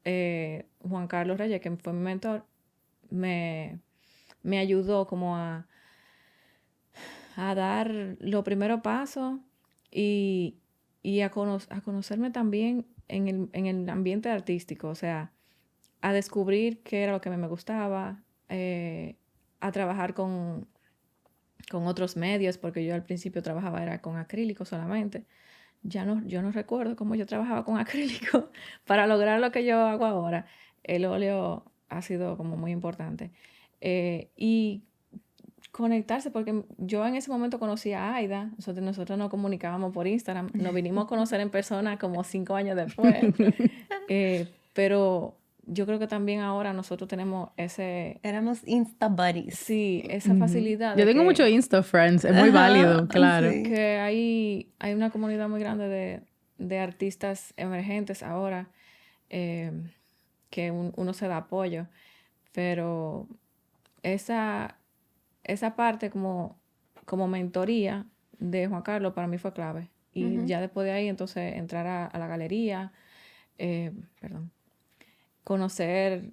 Juan Carlos Reyes, que fue mi mentor, me ayudó como a dar los primeros pasos y a conocerme también en el ambiente artístico, o sea, a descubrir qué era lo que me gustaba, a trabajar con otros medios, porque yo al principio trabajaba era con acrílico solamente. Yo no recuerdo cómo yo trabajaba con acrílico para lograr lo que yo hago ahora. El óleo ha sido como muy importante. Y conectarse, porque yo en ese momento conocí a Aida, nosotros nos comunicábamos por Instagram, nos vinimos a conocer en persona como 5 años después, pero yo creo que también ahora nosotros tenemos Éramos Insta Buddies. Sí, esa facilidad. Yo tengo mucho Insta Friends, es muy válido, claro. Sí. Que hay una comunidad muy grande de artistas emergentes ahora, que uno se da apoyo, pero esa parte como mentoría de Juan Carlos para mí fue clave. Y ya después de ahí, entonces, entrar a la galería, conocer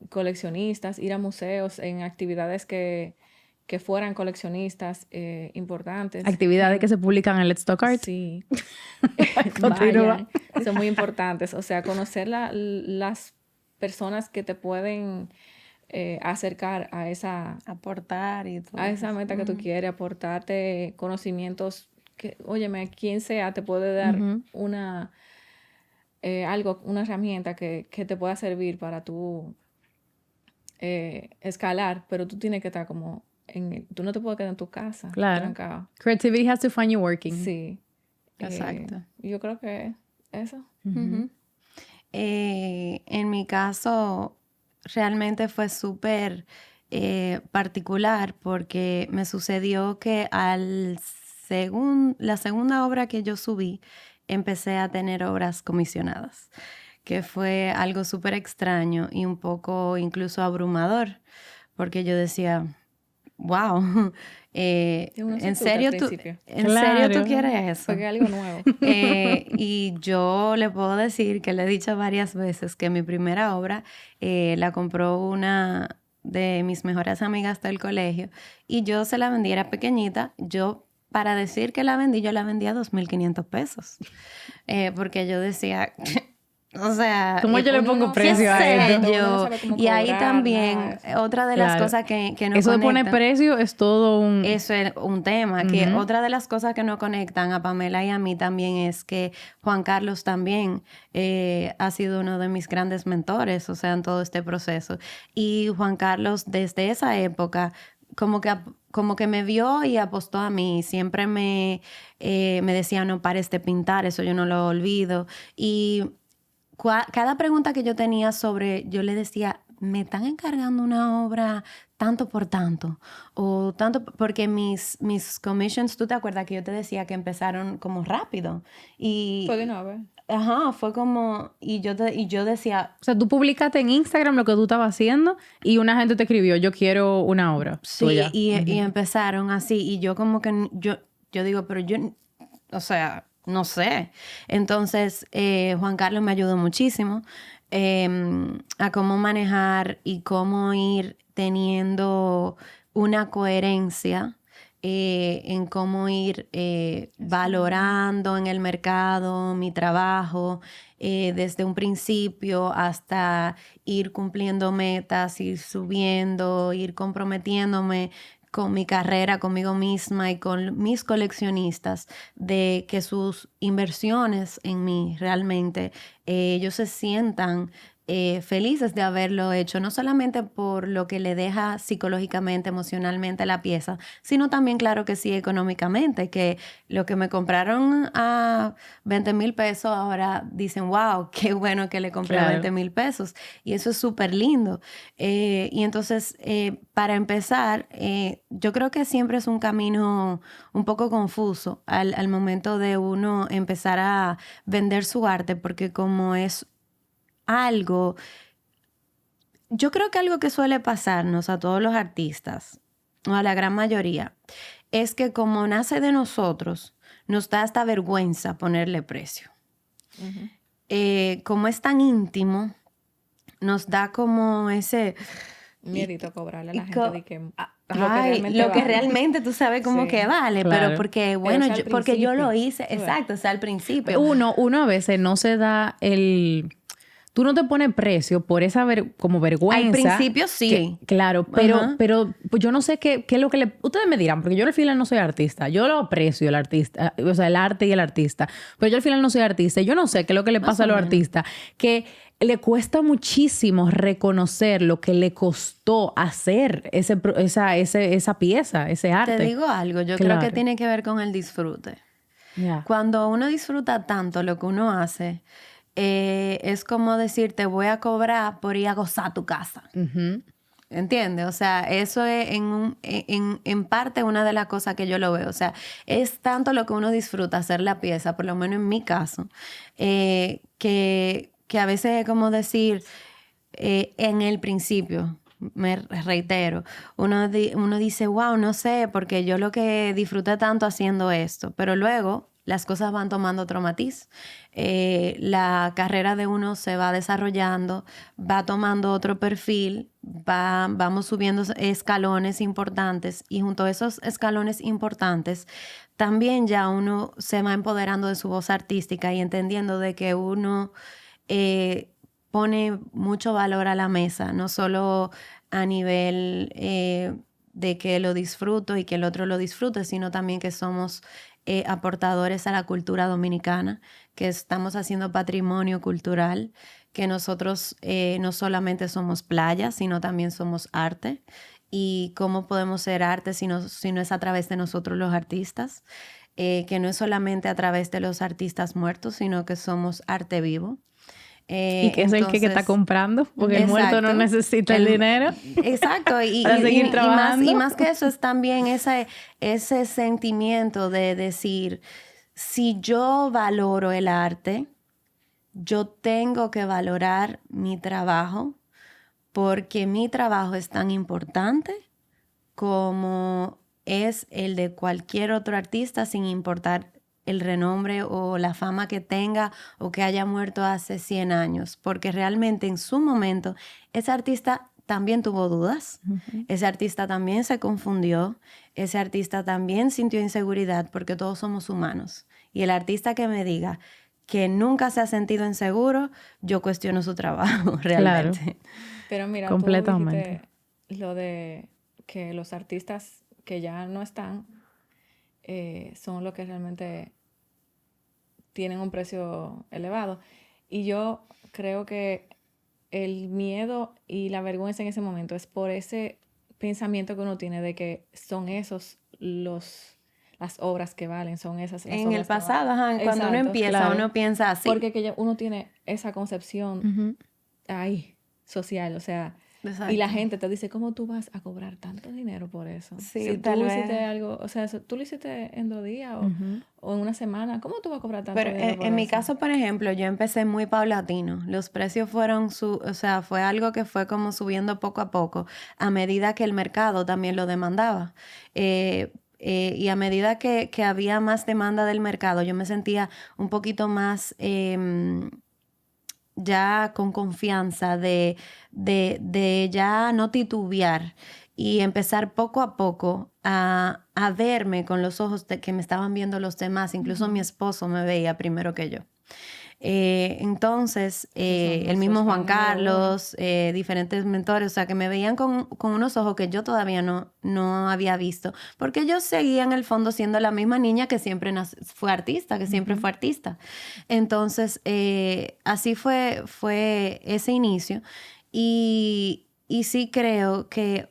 coleccionistas, ir a museos en actividades que fueran coleccionistas importantes. Actividades que se publican en Let's Talk Art. Sí. Continúa. Son muy importantes. O sea, conocer las personas que te pueden acercar a esa... Aportar y todo. A esa meta que tú quieres, aportarte conocimientos que, óyeme, quien sea te puede dar una herramienta que te pueda servir para tú escalar, pero tú tienes que estar como tú no te puedes quedar en tu casa. Claro. Trancado. Creativity has to find you working. Sí. Exacto. Yo creo que eso. En mi caso, realmente fue súper particular porque me sucedió que la segunda obra que yo subí, empecé a tener obras comisionadas, que fue algo súper extraño y un poco incluso abrumador, porque yo decía, wow, ¿en serio tú quieres eso? Porque es algo nuevo. Y yo le puedo decir que le he dicho varias veces que mi primera obra la compró una de mis mejores amigas del colegio y yo se la vendí, era pequeñita, para decir que la vendí, yo la vendí a 2,500 pesos. Porque yo decía, o sea... ¿Cómo yo le pongo precio a esto? Y ahí también, otra de las cosas que no eso conectan... de poner precio es todo un... Eso es un tema, que otra de las cosas que no conectan a Pamela y a mí también es que Juan Carlos también ha sido uno de mis grandes mentores, o sea, en todo este proceso. Y Juan Carlos, desde esa época, como que me vio y apostó a mí. Siempre me decía, no pares de pintar, eso yo no lo olvido. Y cada pregunta que yo tenía yo le decía, me están encargando una obra tanto por tanto, o tanto, porque mis commissions, ¿tú te acuerdas que yo te decía que empezaron como rápido? Y, Fue de una vez. ajá, fue como, y yo decía, O sea, tú publicaste en Instagram lo que tú estabas haciendo y una gente te escribió, yo quiero una obra sí, tuya. y empezaron así, y yo como que, yo digo, pero yo, o sea, no sé. Entonces, Juan Carlos me ayudó muchísimo a cómo manejar y cómo ir teniendo una coherencia en cómo ir valorando en el mercado mi trabajo desde un principio hasta ir cumpliendo metas, ir subiendo, ir comprometiéndome con mi carrera, conmigo misma y con mis coleccionistas, de que sus inversiones en mí realmente ellos se sientan felices de haberlo hecho, no solamente por lo que le deja psicológicamente, emocionalmente la pieza, sino también, claro que sí, económicamente, que lo que me compraron a 20,000 pesos, ahora dicen, wow, qué bueno que le compré a 20,000 pesos. Y eso es súper lindo. Y entonces, para empezar, yo creo que siempre es un camino un poco confuso al momento de uno empezar a vender su arte, porque como es algo, yo creo que algo que suele pasarnos a todos los artistas, o a la gran mayoría, es que como nace de nosotros, nos da hasta vergüenza ponerle precio. Como es tan íntimo, nos da como ese miedito a cobrarle a la gente de que lo que realmente tú sabes como que vale, claro. pero porque, bueno, porque yo lo hice, exacto, o sea, al principio. Uno a veces no se da el... Tú no te pones precio por esa como vergüenza. Al principio sí. Claro, pero pues yo no sé qué es lo que le... Ustedes me dirán, porque yo al final no soy artista. Yo lo aprecio el artista, o sea, el arte y el artista. Pero yo al final no soy artista. Yo no sé qué es lo que le pasa a los artistas. Que le cuesta muchísimo reconocer lo que le costó hacer esa pieza, ese arte. Te digo algo, yo creo que tiene que ver con el disfrute. Yeah. Cuando uno disfruta tanto lo que uno hace... es como decir, te voy a cobrar por ir a gozar tu casa. ¿Entiendes? O sea, eso es en parte una de las cosas que yo lo veo. O sea, es tanto lo que uno disfruta hacer la pieza, por lo menos en mi caso, que a veces es como decir, en el principio, me reitero, uno dice, wow, no sé, porque yo lo que disfruté tanto haciendo esto, pero luego las cosas van tomando otro matiz. La carrera de uno se va desarrollando, va tomando otro perfil, vamos subiendo escalones importantes y junto a esos escalones importantes también ya uno se va empoderando de su voz artística y entendiendo de que uno pone mucho valor a la mesa, no solo a nivel de que lo disfruto y que el otro lo disfrute, sino también que somos aportadores a la cultura dominicana, que estamos haciendo patrimonio cultural, que nosotros no solamente somos playa, sino también somos arte. Y cómo podemos ser arte si no es a través de nosotros los artistas, que no es solamente a través de los artistas muertos, sino que somos arte vivo. Y que es el que está comprando, porque el muerto no necesita el dinero. Exacto. Para seguir trabajando. Y más que eso es también ese sentimiento de decir, si yo valoro el arte, yo tengo que valorar mi trabajo, porque mi trabajo es tan importante como es el de cualquier otro artista, sin importar el renombre o la fama que tenga o que haya muerto hace 100 años, porque realmente en su momento ese artista también tuvo dudas, ese artista también se confundió, ese artista también sintió inseguridad, porque todos somos humanos. Y el artista que me diga que nunca se ha sentido inseguro, yo cuestiono su trabajo realmente. Claro. Pero mira, completamente. tú dijiste lo de que los artistas que ya no están son los que realmente tienen un precio elevado. Y yo creo que el miedo y la vergüenza en ese momento es por ese pensamiento que uno tiene de que son esos las obras que valen, son esas las en obras el pasado, ajá, cuando exacto, uno empieza, claro. uno piensa así. porque que uno tiene esa concepción ahí, social, o sea, Exacto. Y la gente te dice, ¿cómo tú vas a cobrar tanto dinero por eso? Sí, si tal tú vez. hiciste algo, o sea, tú lo hiciste en 2 días o en una semana, ¿cómo tú vas a cobrar tanto Pero dinero por en mi eso? caso, por ejemplo, yo empecé muy paulatino. Los precios fueron, o sea, fue algo que fue como subiendo poco a poco, a medida que el mercado también lo demandaba. Y a medida que había más demanda del mercado, yo me sentía un poquito más ya con confianza de ya no titubear y empezar poco a poco a verme con los ojos de que me estaban viendo los demás. Incluso mi esposo me veía primero que yo. Entonces, el mismo Juan Carlos, diferentes mentores, o sea, que me veían con unos ojos que yo todavía no había visto, porque yo seguía en el fondo siendo la misma niña que siempre fue artista, que siempre fue artista. Entonces, así fue ese inicio. Y sí creo que,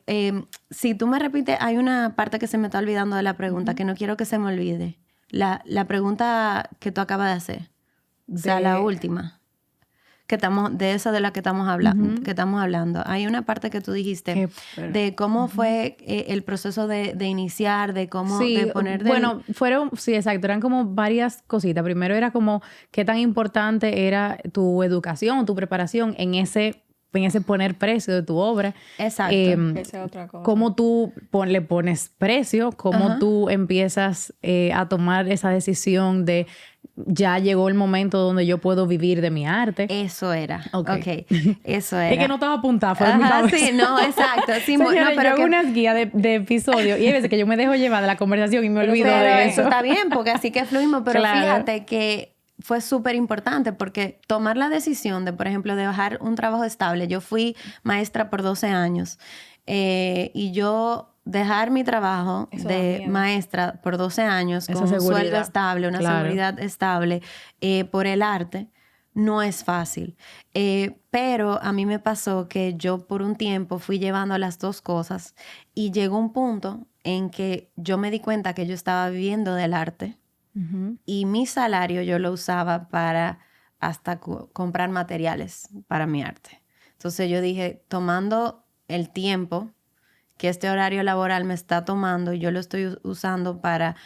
si tú me repites, hay una parte que se me está olvidando de la pregunta, que no quiero que se me olvide. La pregunta que tú acabas de hacer. O sea, la última. De esa de la que estamos hablando. Hay una parte que tú dijiste de cómo fue el proceso de iniciar, de cómo de poner bueno, sí, exacto, eran como varias cositas. Primero era como qué tan importante era tu educación, tu preparación en ese poner precio de tu obra. Exacto. Esa es otra cosa. Cómo tú le pones precio, cómo tú empiezas a tomar esa decisión de ya llegó el momento donde yo puedo vivir de mi arte. Eso era. Ok. Eso era. Es que no estaba apuntada, fue en mi cabeza. Sí, no, exacto. Sí, Señores, no, pero yo hago unas guías de episodio y hay veces que yo me dejo llevar de la conversación y me olvido de eso. Está bien, porque así que fluimos. Pero Claro. fíjate que fue súper importante porque tomar la decisión de, por ejemplo, de dejar un trabajo estable. Yo fui maestra por 12 años y yo dejar mi trabajo de maestra por 12 años con un sueldo estable, una seguridad estable por el arte, no es fácil. Pero a mí me pasó que yo por un tiempo fui llevando las dos cosas y llegó un punto en que yo me di cuenta que yo estaba viviendo del arte. Y mi salario yo lo usaba para hasta comprar materiales para mi arte. Entonces yo dije, tomando el tiempo que este horario laboral me está tomando y yo lo estoy usando para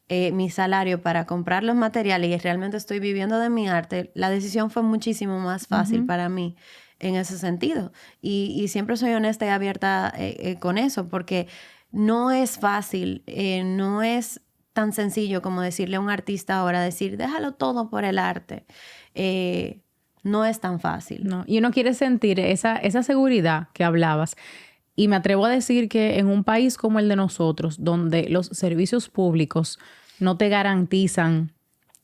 mi salario para comprar los materiales y realmente estoy viviendo de mi arte, la decisión fue muchísimo más fácil para mí en ese sentido. Y siempre soy honesta y abierta con eso, porque no es fácil, no es tan sencillo como decirle a un artista ahora, decir, déjalo todo por el arte. No es tan fácil. No, y uno quiere sentir esa seguridad que hablabas. Y me atrevo a decir que en un país como el de nosotros, donde los servicios públicos no te garantizan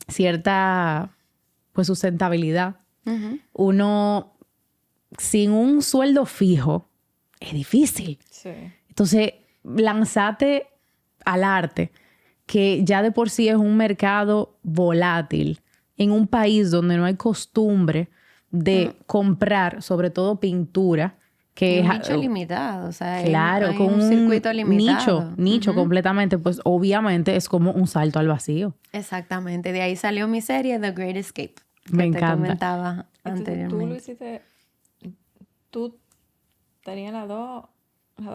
cierta, pues, sustentabilidad, uno sin un sueldo fijo es difícil. Sí. Entonces, lanzate al arte, que ya de por sí es un mercado volátil, en un país donde no hay costumbre de comprar, sobre todo pintura, que un es nicho limitado, o sea, claro, hay con un circuito limitado. Nicho completamente, pues obviamente es como un salto al vacío. Exactamente, de ahí salió mi serie The Great Escape, que Me te encanta. comentaba anteriormente. Tú lo hiciste, tú tenías las dos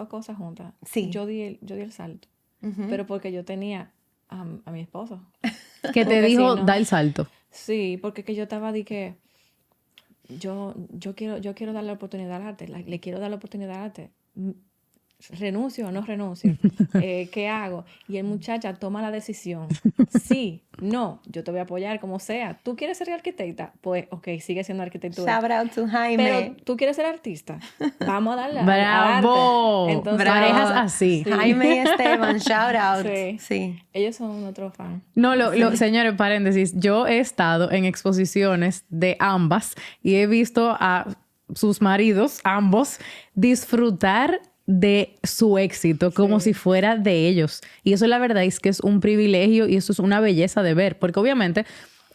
cosas juntas. Sí. Yo di el salto, pero porque yo tenía a mi esposo. Que te dijo, da el salto. Sí, porque que yo estaba de que yo quiero darle la oportunidad al arte, le quiero dar la oportunidad al arte. ¿Renuncio o no renuncio? ¿Qué hago? Y el muchacha toma la decisión. Sí, no, yo te voy a apoyar como sea. ¿Tú quieres ser arquitecta? Pues, ok, sigue siendo arquitectura. Shout out to Jaime. Pero tú quieres ser artista. Vamos a darle ¡Bravo! al arte. Entonces, Parejas así. Sí. Jaime y Esteban, shout out. Sí. Ellos son otro fan. No, señores, paréntesis. Yo he estado en exposiciones de ambas y he visto a sus maridos, ambos, disfrutar de su éxito como si fuera de ellos. Y eso la verdad es que es un privilegio y eso es una belleza de ver, porque obviamente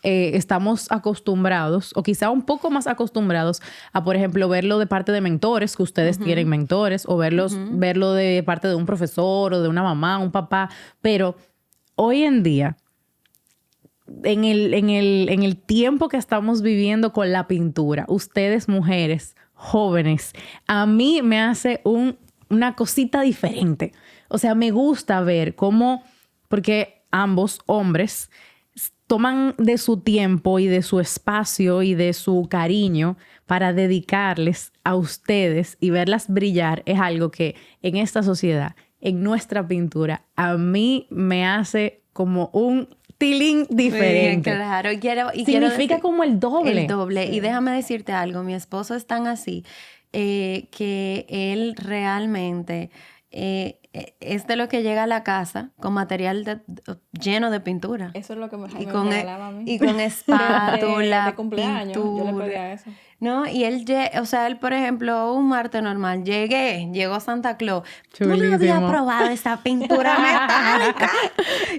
estamos acostumbrados, o quizá un poco más acostumbrados a, por ejemplo, verlo de parte de mentores, que ustedes tienen mentores, o verlo de parte de un profesor o de una mamá, un papá. Pero hoy en día, en el tiempo que estamos viviendo con la pintura, ustedes mujeres jóvenes, a mí me hace una cosita diferente. O sea, me gusta ver cómo, porque ambos hombres toman de su tiempo y de su espacio y de su cariño para dedicarles a ustedes y verlas brillar es algo que en esta sociedad, en nuestra pintura, a mí me hace como un tilín diferente. Sí, claro. Significa como el doble. El doble. Sí. Y déjame decirte algo, mi esposo es tan así que él realmente es de lo que llega a la casa con material lleno de pintura. Eso es lo que me con, regalaba a mí. y con espátula, de cumpleaños, yo le pintura. pedía eso. ¿No? Y él, o sea, él, por ejemplo, un martes normal, llegó Santa Claus. ¿Tú no Chulísimo. habías probado esa pintura metálica?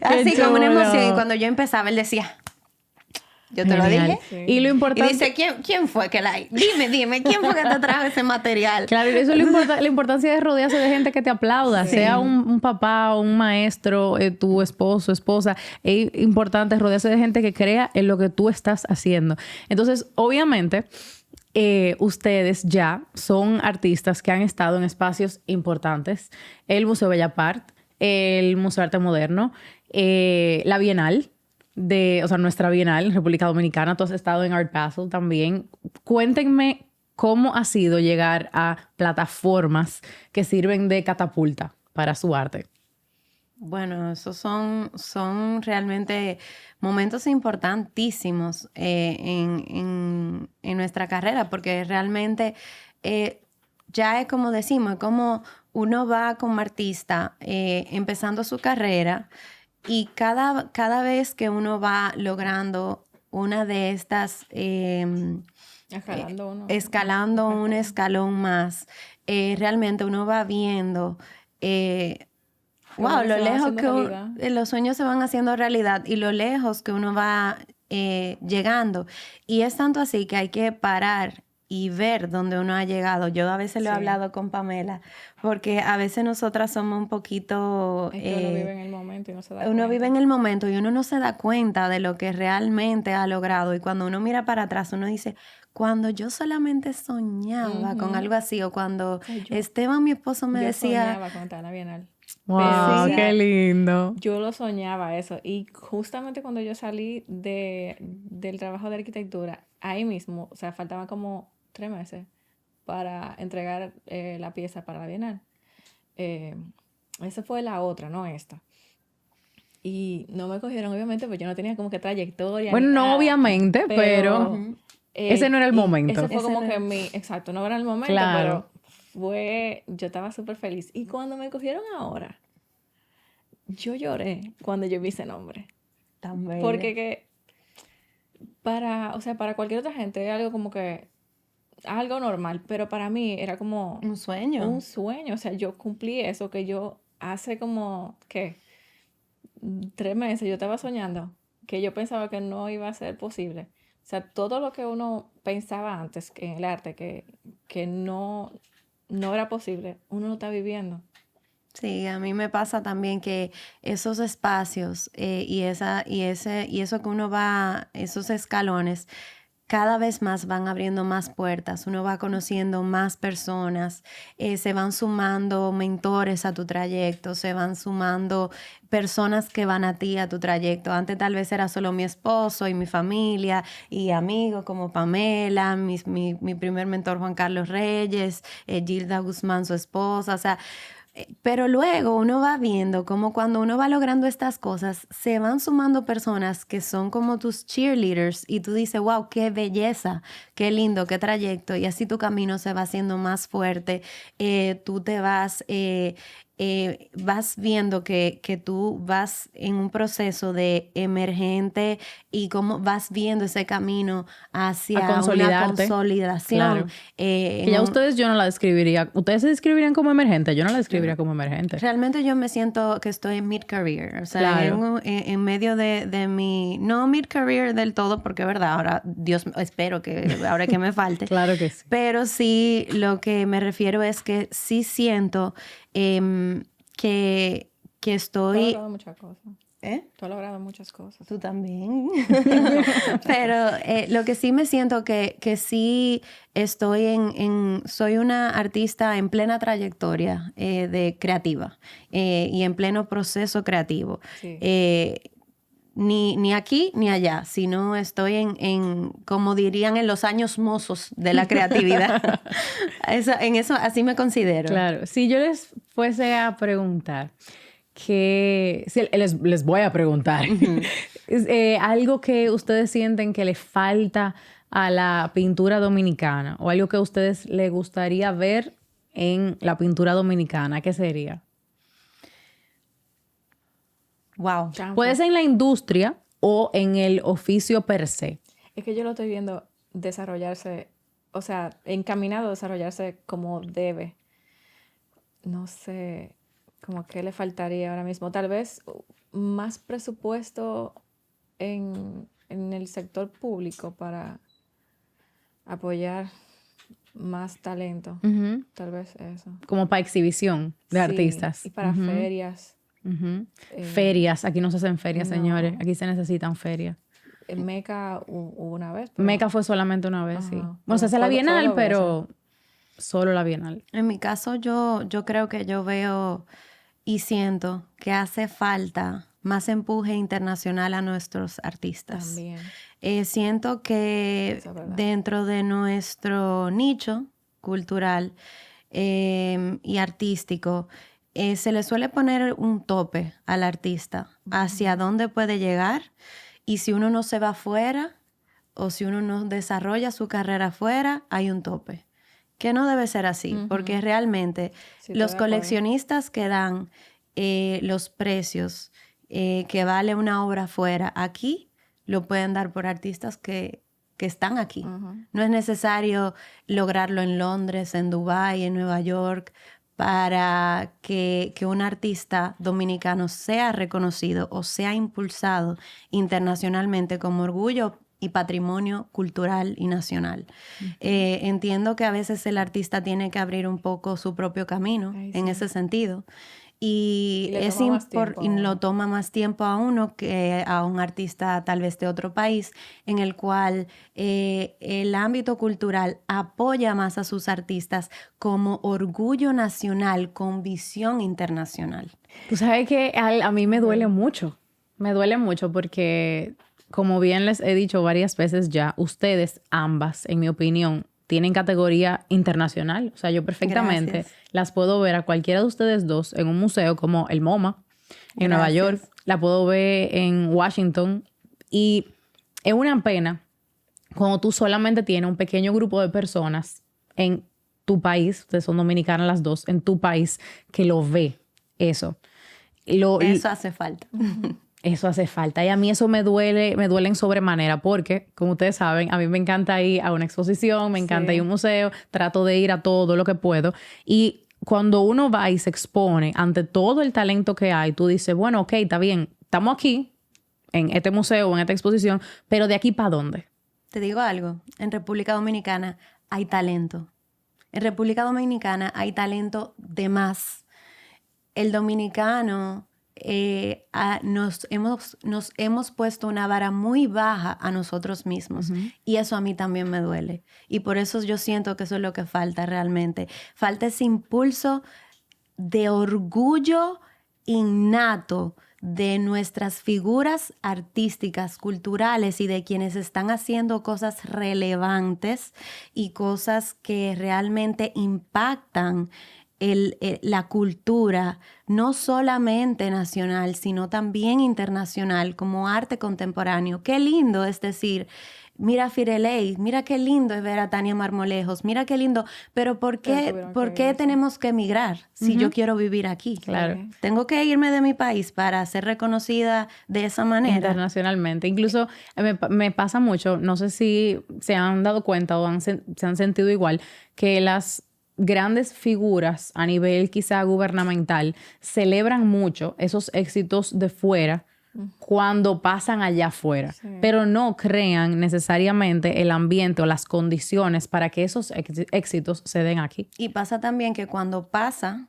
Así como una chulo. emoción. Y cuando yo empezaba, él decía, yo te lo Genial. dije. Sí. Y lo Y importante... dice, ¿quién fue que Dime, ¿quién fue que te trajo ese material? Claro, y eso es la importancia de rodearse de gente que te aplauda, Sí. sea un papá, un maestro, tu esposo, esposa. Es importante rodearse de gente que crea en lo que tú estás haciendo. Entonces, obviamente, ustedes ya son artistas que han estado en espacios importantes. El Museo Bella Part, el Museo de Arte Moderno, la Bienal. Nuestra Bienal en República Dominicana. Tú has estado en Art Basel también. Cuéntenme cómo ha sido llegar a plataformas que sirven de catapulta para su arte. Bueno, esos son realmente momentos importantísimos en nuestra carrera, porque realmente ya es como decimos, como uno va como artista empezando su carrera y cada vez que uno va logrando una de estas... escalando un escalón más, realmente uno va viendo... wow, lo lejos que los sueños se van haciendo realidad y lo lejos que uno va llegando. Y es tanto así que hay que parar y ver dónde uno ha llegado. Yo a veces lo he hablado con Pamela, porque a veces nosotras somos un poquito... Es que uno vive en el momento y no se da Uno cuenta. vive en el momento y uno no se da cuenta de lo que realmente ha logrado. Y cuando uno mira para atrás, uno dice... Cuando yo solamente soñaba con algo así, o cuando Esteban, mi esposo, me decía... Yo soñaba con estar en la Bienal. ¡Wow! Pero, ¡Qué lindo! Yo lo soñaba eso. Y justamente cuando yo salí del trabajo de arquitectura, ahí mismo, o sea, faltaban como 3 meses para entregar la pieza para la Bienal. Esa fue la otra, no esta. Y no me cogieron, obviamente, porque yo no tenía como que trayectoria. Bueno, ni no nada. obviamente, pero ese no era el momento. Ese fue como que exacto, no era el momento, Claro. pero yo estaba súper feliz. Y cuando me cogieron ahora, yo lloré cuando yo vi ese nombre. Tan bello. Porque para cualquier otra gente es algo como que algo normal, pero para mí era como un sueño. un sueño. O sea, yo cumplí eso que yo hace como, ¿qué? 3 meses yo estaba soñando, que yo pensaba que no iba a ser posible. O sea, todo lo que uno pensaba antes que en el arte, que no era posible, uno lo está viviendo. Sí, a mí me pasa también que esos espacios y eso que uno va, esos escalones, cada vez más van abriendo más puertas, uno va conociendo más personas, se van sumando mentores a tu trayecto, se van sumando personas que van a ti, a tu trayecto. Antes tal vez era solo mi esposo y mi familia y amigos como Pamela, mi primer mentor Juan Carlos Reyes, Gilda Guzmán, su esposa, o sea... Pero luego uno va viendo cómo cuando uno va logrando estas cosas, se van sumando personas que son como tus cheerleaders y tú dices, wow, qué belleza, qué lindo, qué trayecto. Y así tu camino se va haciendo más fuerte. Tú te vas viendo que tú vas en un proceso de emergente y cómo vas viendo ese camino hacia una consolidación. Claro. Que ya ustedes yo no la describiría. ¿Ustedes se describirían como emergente? Yo no la describiría como emergente. Realmente yo me siento que estoy en mid-career. O sea, claro. en medio de mi... No mid-career del todo, porque verdad, ahora Dios, espero que ahora que me falte. Claro que sí. Pero sí, lo que me refiero es que sí siento... que estoy... Muchas cosas. Tú has logrado muchas cosas. Tú también. Pero lo que sí me siento que sí estoy soy una artista en plena trayectoria de creativa y en pleno proceso creativo. Sí. Ni aquí ni allá, sino estoy como dirían, en los años mozos de la creatividad. En eso así me considero. Claro. Si yo les fuese a preguntar, les voy a preguntar, algo que ustedes sienten que le falta a la pintura dominicana o algo que a ustedes les gustaría ver en la pintura dominicana, ¿qué sería? Wow. Puede ser en la industria o en el oficio per se. Es que yo lo estoy viendo desarrollarse, o sea, encaminado a desarrollarse como debe. No sé, como qué le faltaría ahora mismo. Tal vez más presupuesto en el sector público para apoyar más talento. Uh-huh. Tal vez eso. Como para exhibición de artistas. Y para ferias. Uh-huh. Ferias. Aquí no se hacen ferias, no. Señores. Aquí se necesitan ferias. En Meca hubo una vez. Pero... Meca fue solamente una vez, sí. Bueno, se hace la Bienal, pero solo la Bienal. En mi caso, yo creo que yo veo y siento que hace falta más empuje internacional a nuestros artistas. También. Siento que dentro de nuestro nicho cultural y artístico, se le suele poner un tope al artista hacia dónde puede llegar, y si uno no se va afuera o si uno no desarrolla su carrera afuera, hay un tope. Que no debe ser así, porque realmente los coleccionistas que dan los precios que vale una obra afuera, aquí lo pueden dar por artistas que están aquí. No es necesario lograrlo en Londres, en Dubái, en Nueva York, para que un artista dominicano sea reconocido o sea impulsado internacionalmente como orgullo y patrimonio cultural y nacional. Entiendo que a veces el artista tiene que abrir un poco su propio camino en ese sentido. Y lo toma más tiempo a uno que a un artista tal vez de otro país, en el cual el ámbito cultural apoya más a sus artistas como orgullo nacional con visión internacional. Tú sabes que a mí me duele mucho. Me duele mucho porque, como bien les he dicho varias veces ya, ustedes ambas, en mi opinión, tienen categoría internacional. O sea, yo perfectamente las puedo ver a cualquiera de ustedes dos en un museo como el MoMA en Nueva York. La puedo ver en Washington. Y es una pena cuando tú solamente tienes un pequeño grupo de personas en tu país, ustedes son dominicanas las dos, en tu país, que lo ve eso. Eso hace falta. Eso hace falta. Y a mí eso me duele en sobremanera porque, como ustedes saben, a mí me encanta ir a una exposición, me encanta ir a un museo, trato de ir a todo lo que puedo. Y cuando uno va y se expone ante todo el talento que hay, tú dices, bueno, ok, está bien, estamos aquí, en este museo, en esta exposición, pero ¿de aquí para dónde? Te digo algo, en República Dominicana hay talento. En República Dominicana hay talento de más. El dominicano... nos hemos puesto una vara muy baja a nosotros mismos, y eso a mí también me duele, y por eso yo siento que eso es lo que falta realmente. Falta ese impulso de orgullo innato de nuestras figuras artísticas, culturales, y de quienes están haciendo cosas relevantes y cosas que realmente impactan la cultura, no solamente nacional, sino también internacional, como arte contemporáneo. Qué lindo es decir, mira a Firelei, mira qué lindo es ver a Tania Marmolejos, mira qué lindo, pero ¿por qué tenemos que emigrar si yo quiero vivir aquí? Claro. Tengo que irme de mi país para ser reconocida de esa manera. Internacionalmente. Incluso me pasa mucho, no sé si se han dado cuenta o se han sentido igual, que las grandes figuras a nivel quizá gubernamental celebran mucho esos éxitos de fuera cuando pasan allá afuera, pero no crean necesariamente el ambiente o las condiciones para que esos éxitos se den aquí. Y pasa también que cuando pasa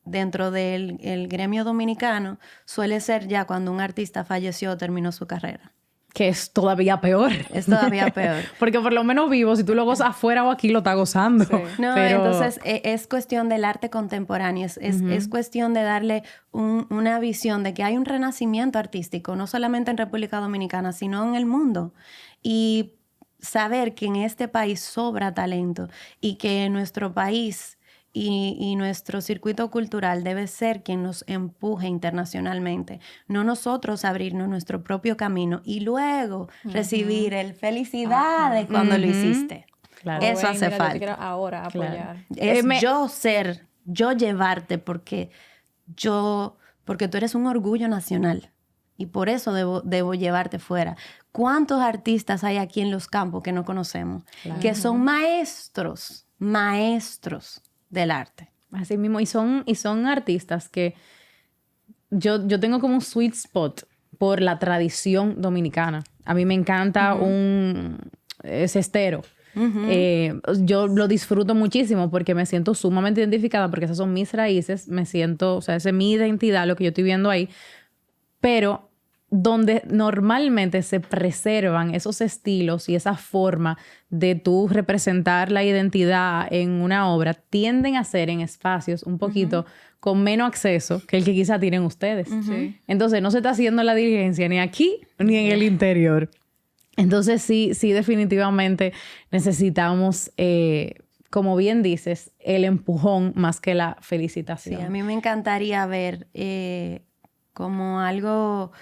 dentro del el gremio dominicano suele ser ya cuando un artista falleció o terminó su carrera. Que es todavía peor. Es todavía peor. Porque por lo menos vivo, si tú lo gozas afuera o aquí, lo estás gozando. Sí. No, Pero... entonces es cuestión del arte contemporáneo, es cuestión de darle una visión de que hay un renacimiento artístico, no solamente en República Dominicana, sino en el mundo. Y saber que en este país sobra talento y que nuestro país y nuestro circuito cultural debe ser quien nos empuje internacionalmente, no nosotros abrirnos nuestro propio camino y luego recibir el felicidades cuando lo hiciste. Claro. Eso hace Mira, yo te falta. quiero ahora apoyar. Es yo llevarte porque tú eres un orgullo nacional y por eso debo llevarte fuera. ¿Cuántos artistas hay aquí en los campos que no conocemos? Que son maestros del arte. Así mismo, y son artistas que yo tengo como un sweet spot por la tradición dominicana. A mí me encanta un cestero. Yo lo disfruto muchísimo porque me siento sumamente identificada porque esas son mis raíces, o sea, esa es mi identidad, lo que yo estoy viendo ahí. Pero donde normalmente se preservan esos estilos y esa forma de tú representar la identidad en una obra, tienden a ser en espacios un poquito con menos acceso que el que quizá tienen ustedes. Sí. Entonces, no se está haciendo la diligencia ni aquí ni en el interior. Entonces, sí, definitivamente necesitamos, como bien dices, el empujón más que la felicitación. Sí, a mí me encantaría ver como algo...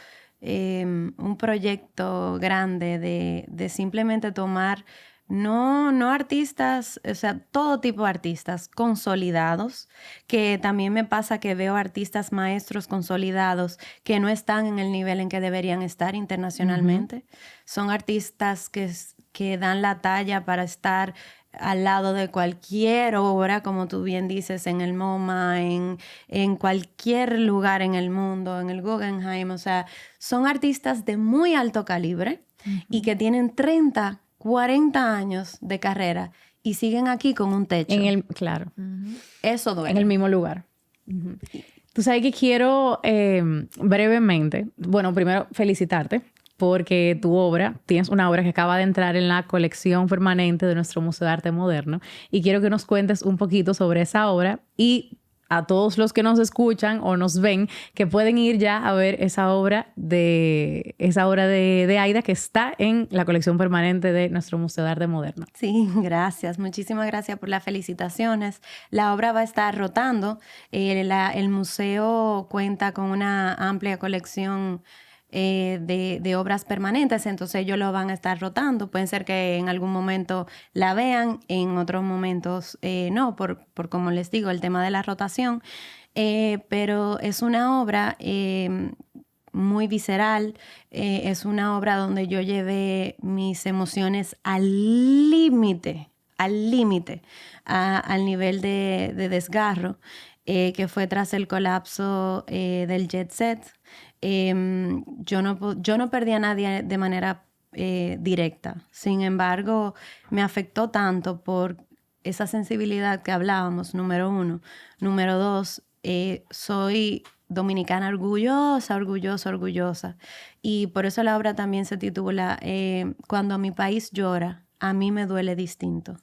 un proyecto grande de simplemente tomar no artistas, o sea, todo tipo de artistas consolidados, que también me pasa que veo artistas maestros consolidados que no están en el nivel en que deberían estar internacionalmente. Son artistas que dan la talla para estar al lado de cualquier obra, como tú bien dices, en el MoMA, en cualquier lugar en el mundo, en el Guggenheim. O sea, son artistas de muy alto calibre y que tienen 30, 40 años de carrera y siguen aquí con un techo. Claro. Eso duele. En el mismo lugar. Tú sabes que quiero brevemente, bueno, primero felicitarte porque tienes una obra que acaba de entrar en la colección permanente de nuestro Museo de Arte Moderno y quiero que nos cuentes un poquito sobre esa obra y a todos los que nos escuchan o nos ven que pueden ir ya a ver esa obra de Aida que está en la colección permanente de nuestro Museo de Arte Moderno. Sí, gracias. Muchísimas gracias por las felicitaciones. La obra va a estar rotando. El museo cuenta con una amplia colección de obras permanentes, entonces ellos lo van a estar rotando. Pueden ser que en algún momento la vean, en otros momentos no, por como les digo, el tema de la rotación. Pero es una obra muy visceral, es una obra donde yo llevé mis emociones al límite, al nivel de desgarro, que fue tras el colapso del jet set. Yo no perdí a nadie de manera directa. Sin embargo, me afectó tanto por esa sensibilidad que hablábamos, número 1. Número 2, soy dominicana orgullosa. Y por eso la obra también se titula Cuando mi país llora, a mí me duele distinto.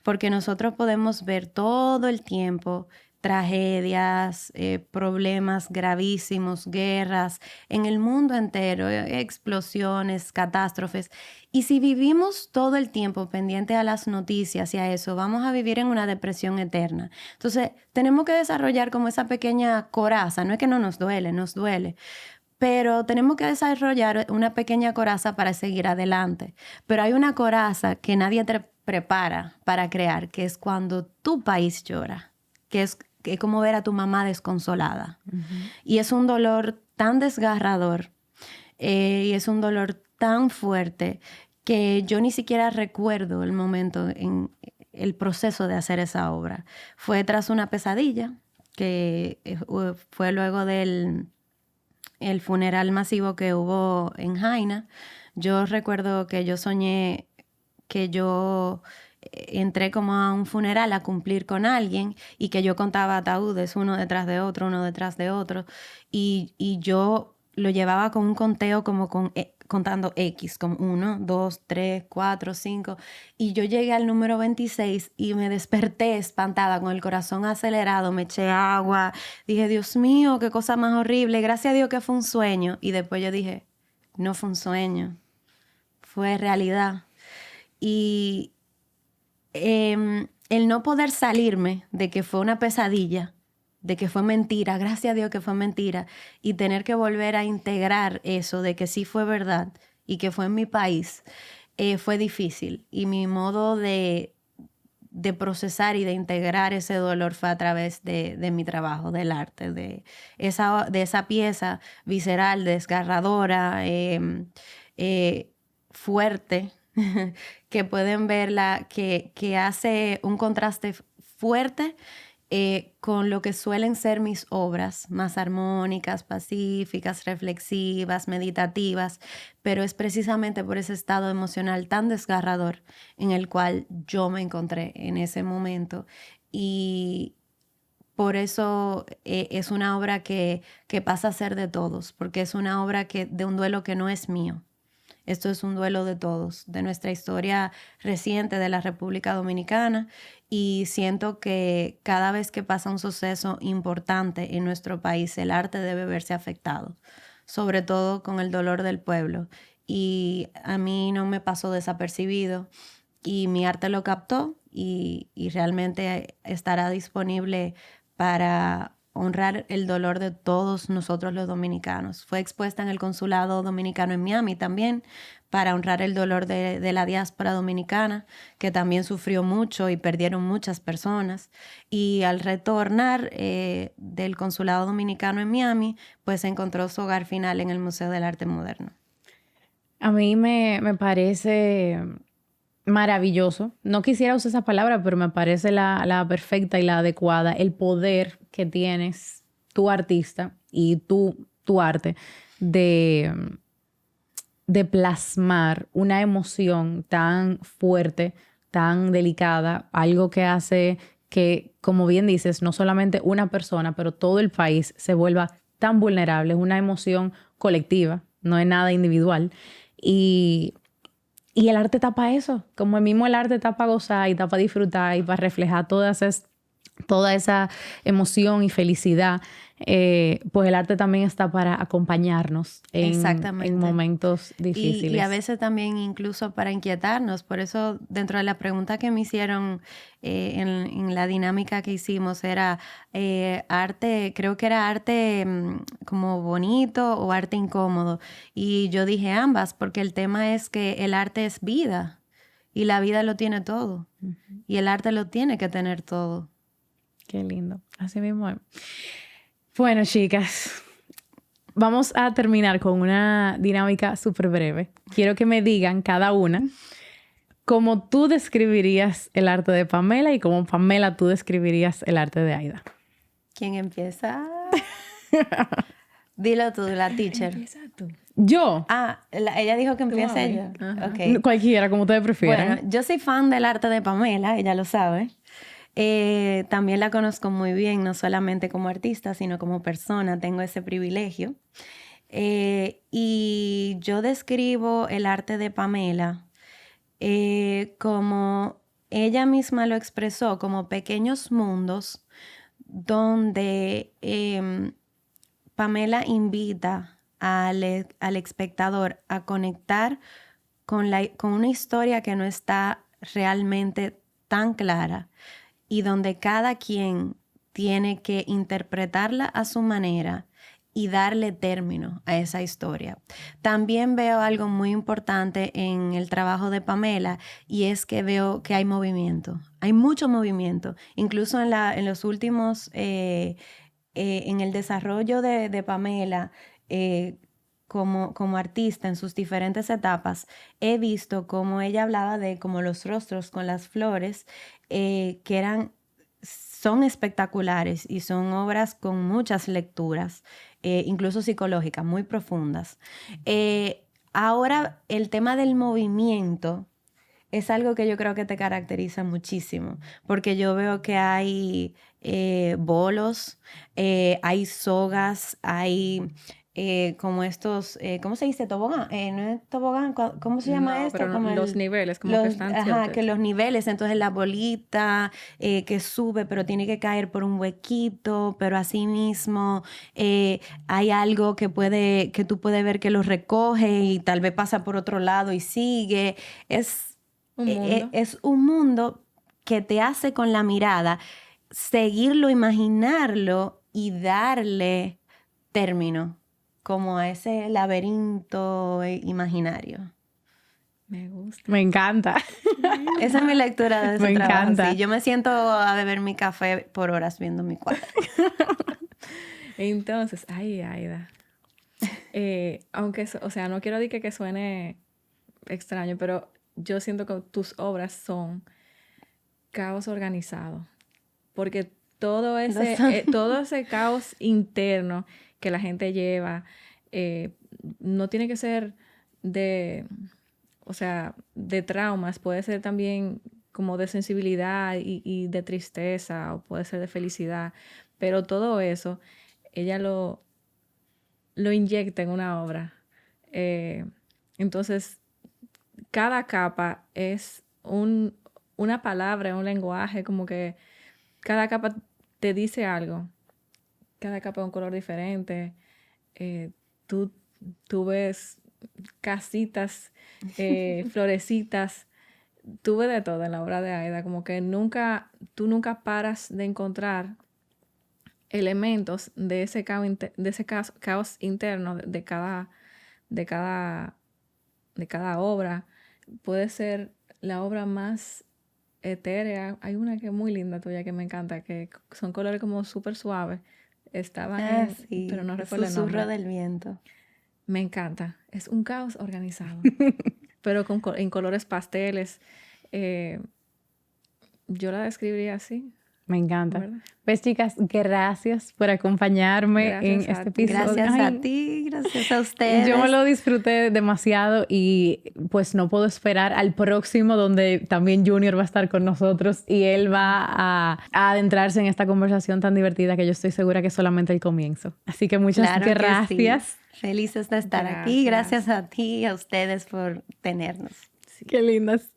Porque nosotros podemos ver todo el tiempo tragedias, problemas gravísimos, guerras en el mundo entero, explosiones, catástrofes. Y si vivimos todo el tiempo pendiente a las noticias y a eso, vamos a vivir en una depresión eterna. Entonces, tenemos que desarrollar como esa pequeña coraza. No es que no nos duele, nos duele. Pero tenemos que desarrollar una pequeña coraza para seguir adelante. Pero hay una coraza que nadie te prepara para crear, que es cuando tu país llora, que es como ver a tu mamá desconsolada. Y es un dolor tan desgarrador y es un dolor tan fuerte que yo ni siquiera recuerdo el momento en el proceso de hacer esa obra. Fue tras una pesadilla que fue luego del el funeral masivo que hubo en Jaina. Yo recuerdo que yo soñé que yo entré como a un funeral a cumplir con alguien y que yo contaba ataúdes uno detrás de otro, y yo lo llevaba con un conteo como contando X, como 1, 2, 3, 4, 5, y yo llegué al número 26 y me desperté espantada, con el corazón acelerado, me eché agua, dije, Dios mío, qué cosa más horrible, gracias a Dios que fue un sueño, y después yo dije, no fue un sueño, fue realidad. Y el no poder salirme de que fue una pesadilla, de que fue mentira, gracias a Dios que fue mentira, y tener que volver a integrar eso de que sí fue verdad y que fue en mi país, fue difícil. Y mi modo de procesar y de integrar ese dolor fue a través de mi trabajo, del arte, de esa pieza visceral, desgarradora, fuerte, que pueden verla, que hace un contraste fuerte con lo que suelen ser mis obras, más armónicas, pacíficas, reflexivas, meditativas, pero es precisamente por ese estado emocional tan desgarrador en el cual yo me encontré en ese momento. Y por eso es una obra que pasa a ser de todos, porque es una obra de un duelo que no es mío. Esto es un duelo de todos, de nuestra historia reciente de la República Dominicana, y siento que cada vez que pasa un suceso importante en nuestro país, el arte debe verse afectado, sobre todo con el dolor del pueblo. Y a mí no me pasó desapercibido y mi arte lo captó y realmente estará disponible para honrar el dolor de todos nosotros los dominicanos. Fue expuesta en el Consulado Dominicano en Miami también, para honrar el dolor de la diáspora dominicana, que también sufrió mucho y perdieron muchas personas. Y al retornar del Consulado Dominicano en Miami, pues encontró su hogar final en el Museo del Arte Moderno. A mí me parece maravilloso. No quisiera usar esa palabra, pero me parece la perfecta y la adecuada. El poder que tienes, tu artista y tu arte, de plasmar una emoción tan fuerte, tan delicada, algo que hace que, como bien dices, no solamente una persona, pero todo el país se vuelva tan vulnerable. Es una emoción colectiva, no es nada individual. Y el arte está para eso, como el mismo el arte está para gozar y está para disfrutar y para reflejar toda esa emoción y felicidad. Pues el arte también está para acompañarnos en momentos difíciles. Y a veces también incluso para inquietarnos. Por eso, dentro de la pregunta que me hicieron en la dinámica que hicimos, era arte, creo que era arte como bonito o arte incómodo. Y yo dije ambas, porque el tema es que el arte es vida y la vida lo tiene todo. Uh-huh. Y el arte lo tiene que tener todo. Qué lindo. Así mismo es. Bueno, chicas, vamos a terminar con una dinámica súper breve. Quiero que me digan cada una cómo tú describirías el arte de Pamela y cómo Pamela tú describirías el arte de Aida. ¿Quién empieza? Dilo tú, la teacher. Empieza tú. ¿Yo? Ella dijo que empiece ella. Okay. Cualquiera, como ustedes prefieran. Bueno, yo soy fan del arte de Pamela, ella lo sabe. También la conozco muy bien, no solamente como artista, sino como persona. Tengo ese privilegio. Y yo describo el arte de Pamela como ella misma lo expresó, como pequeños mundos donde Pamela invita al espectador a conectar con una historia que no está realmente tan clara, y donde cada quien tiene que interpretarla a su manera y darle término a esa historia. También veo algo muy importante en el trabajo de Pamela, y es que veo que hay movimiento. Hay mucho movimiento. Incluso en los últimos, en el desarrollo de Pamela, como artista en sus diferentes etapas, he visto cómo ella hablaba de como los rostros con las flores, que son espectaculares y son obras con muchas lecturas, incluso psicológicas, muy profundas. Ahora, el tema del movimiento es algo que yo creo que te caracteriza muchísimo, porque yo veo que hay bolos, hay sogas, hay como estos, ¿cómo se dice? Tobogán, no es tobogán, ¿cómo se llama No, esto? pero Como los niveles, como que están ajá, ciertos. que los niveles, entonces la bolita que sube, pero tiene que caer por un huequito, pero así mismo hay algo que tú puedes ver que lo recoge y tal vez pasa por otro lado y sigue. Es Un mundo. es un mundo que te hace con la mirada seguirlo, imaginarlo y darle término, como a ese laberinto imaginario. Me gusta. Me encanta. Esa es mi lectura de ese Me trabajo. encanta. Sí, yo me siento a beber mi café por horas viendo mi cuadro. Entonces, ay, Aida. Aunque, o sea, no quiero decir que suene extraño, pero yo siento que tus obras son caos organizado. Porque todo ese caos interno que la gente lleva no tiene que ser o sea, de traumas, puede ser también como de sensibilidad y de tristeza, o puede ser de felicidad, pero todo eso, ella lo inyecta en una obra. Entonces, cada capa es una palabra, un lenguaje, como que cada capa te dice algo. Cada capa es un color diferente. Tú ves casitas, florecitas. Tú ves de todo en la obra de Aida. Como que tú nunca paras de encontrar elementos de ese caos interno de cada obra. Puede ser la obra más etérea. Hay una que es muy linda tuya que me encanta, que son colores como súper suaves. Estaban Sí, pero no el recuerdo el susurro nombre. del viento. Me encanta. Es un caos organizado. Pero en colores pasteles. Yo la describiría así. Me encanta. ¿Verdad? Pues chicas, gracias por acompañarme Gracias en a este ti. episodio. Gracias Ay, a ti, gracias a ustedes. yo me lo disfruté demasiado y pues no puedo esperar al próximo donde también Junior va a estar con nosotros y él va a adentrarse en esta conversación tan divertida que yo estoy segura que es solamente el comienzo. Así que muchas Claro que gracias. sí. Felices de estar aquí. Gracias a ti y a ustedes por tenernos. Qué lindas.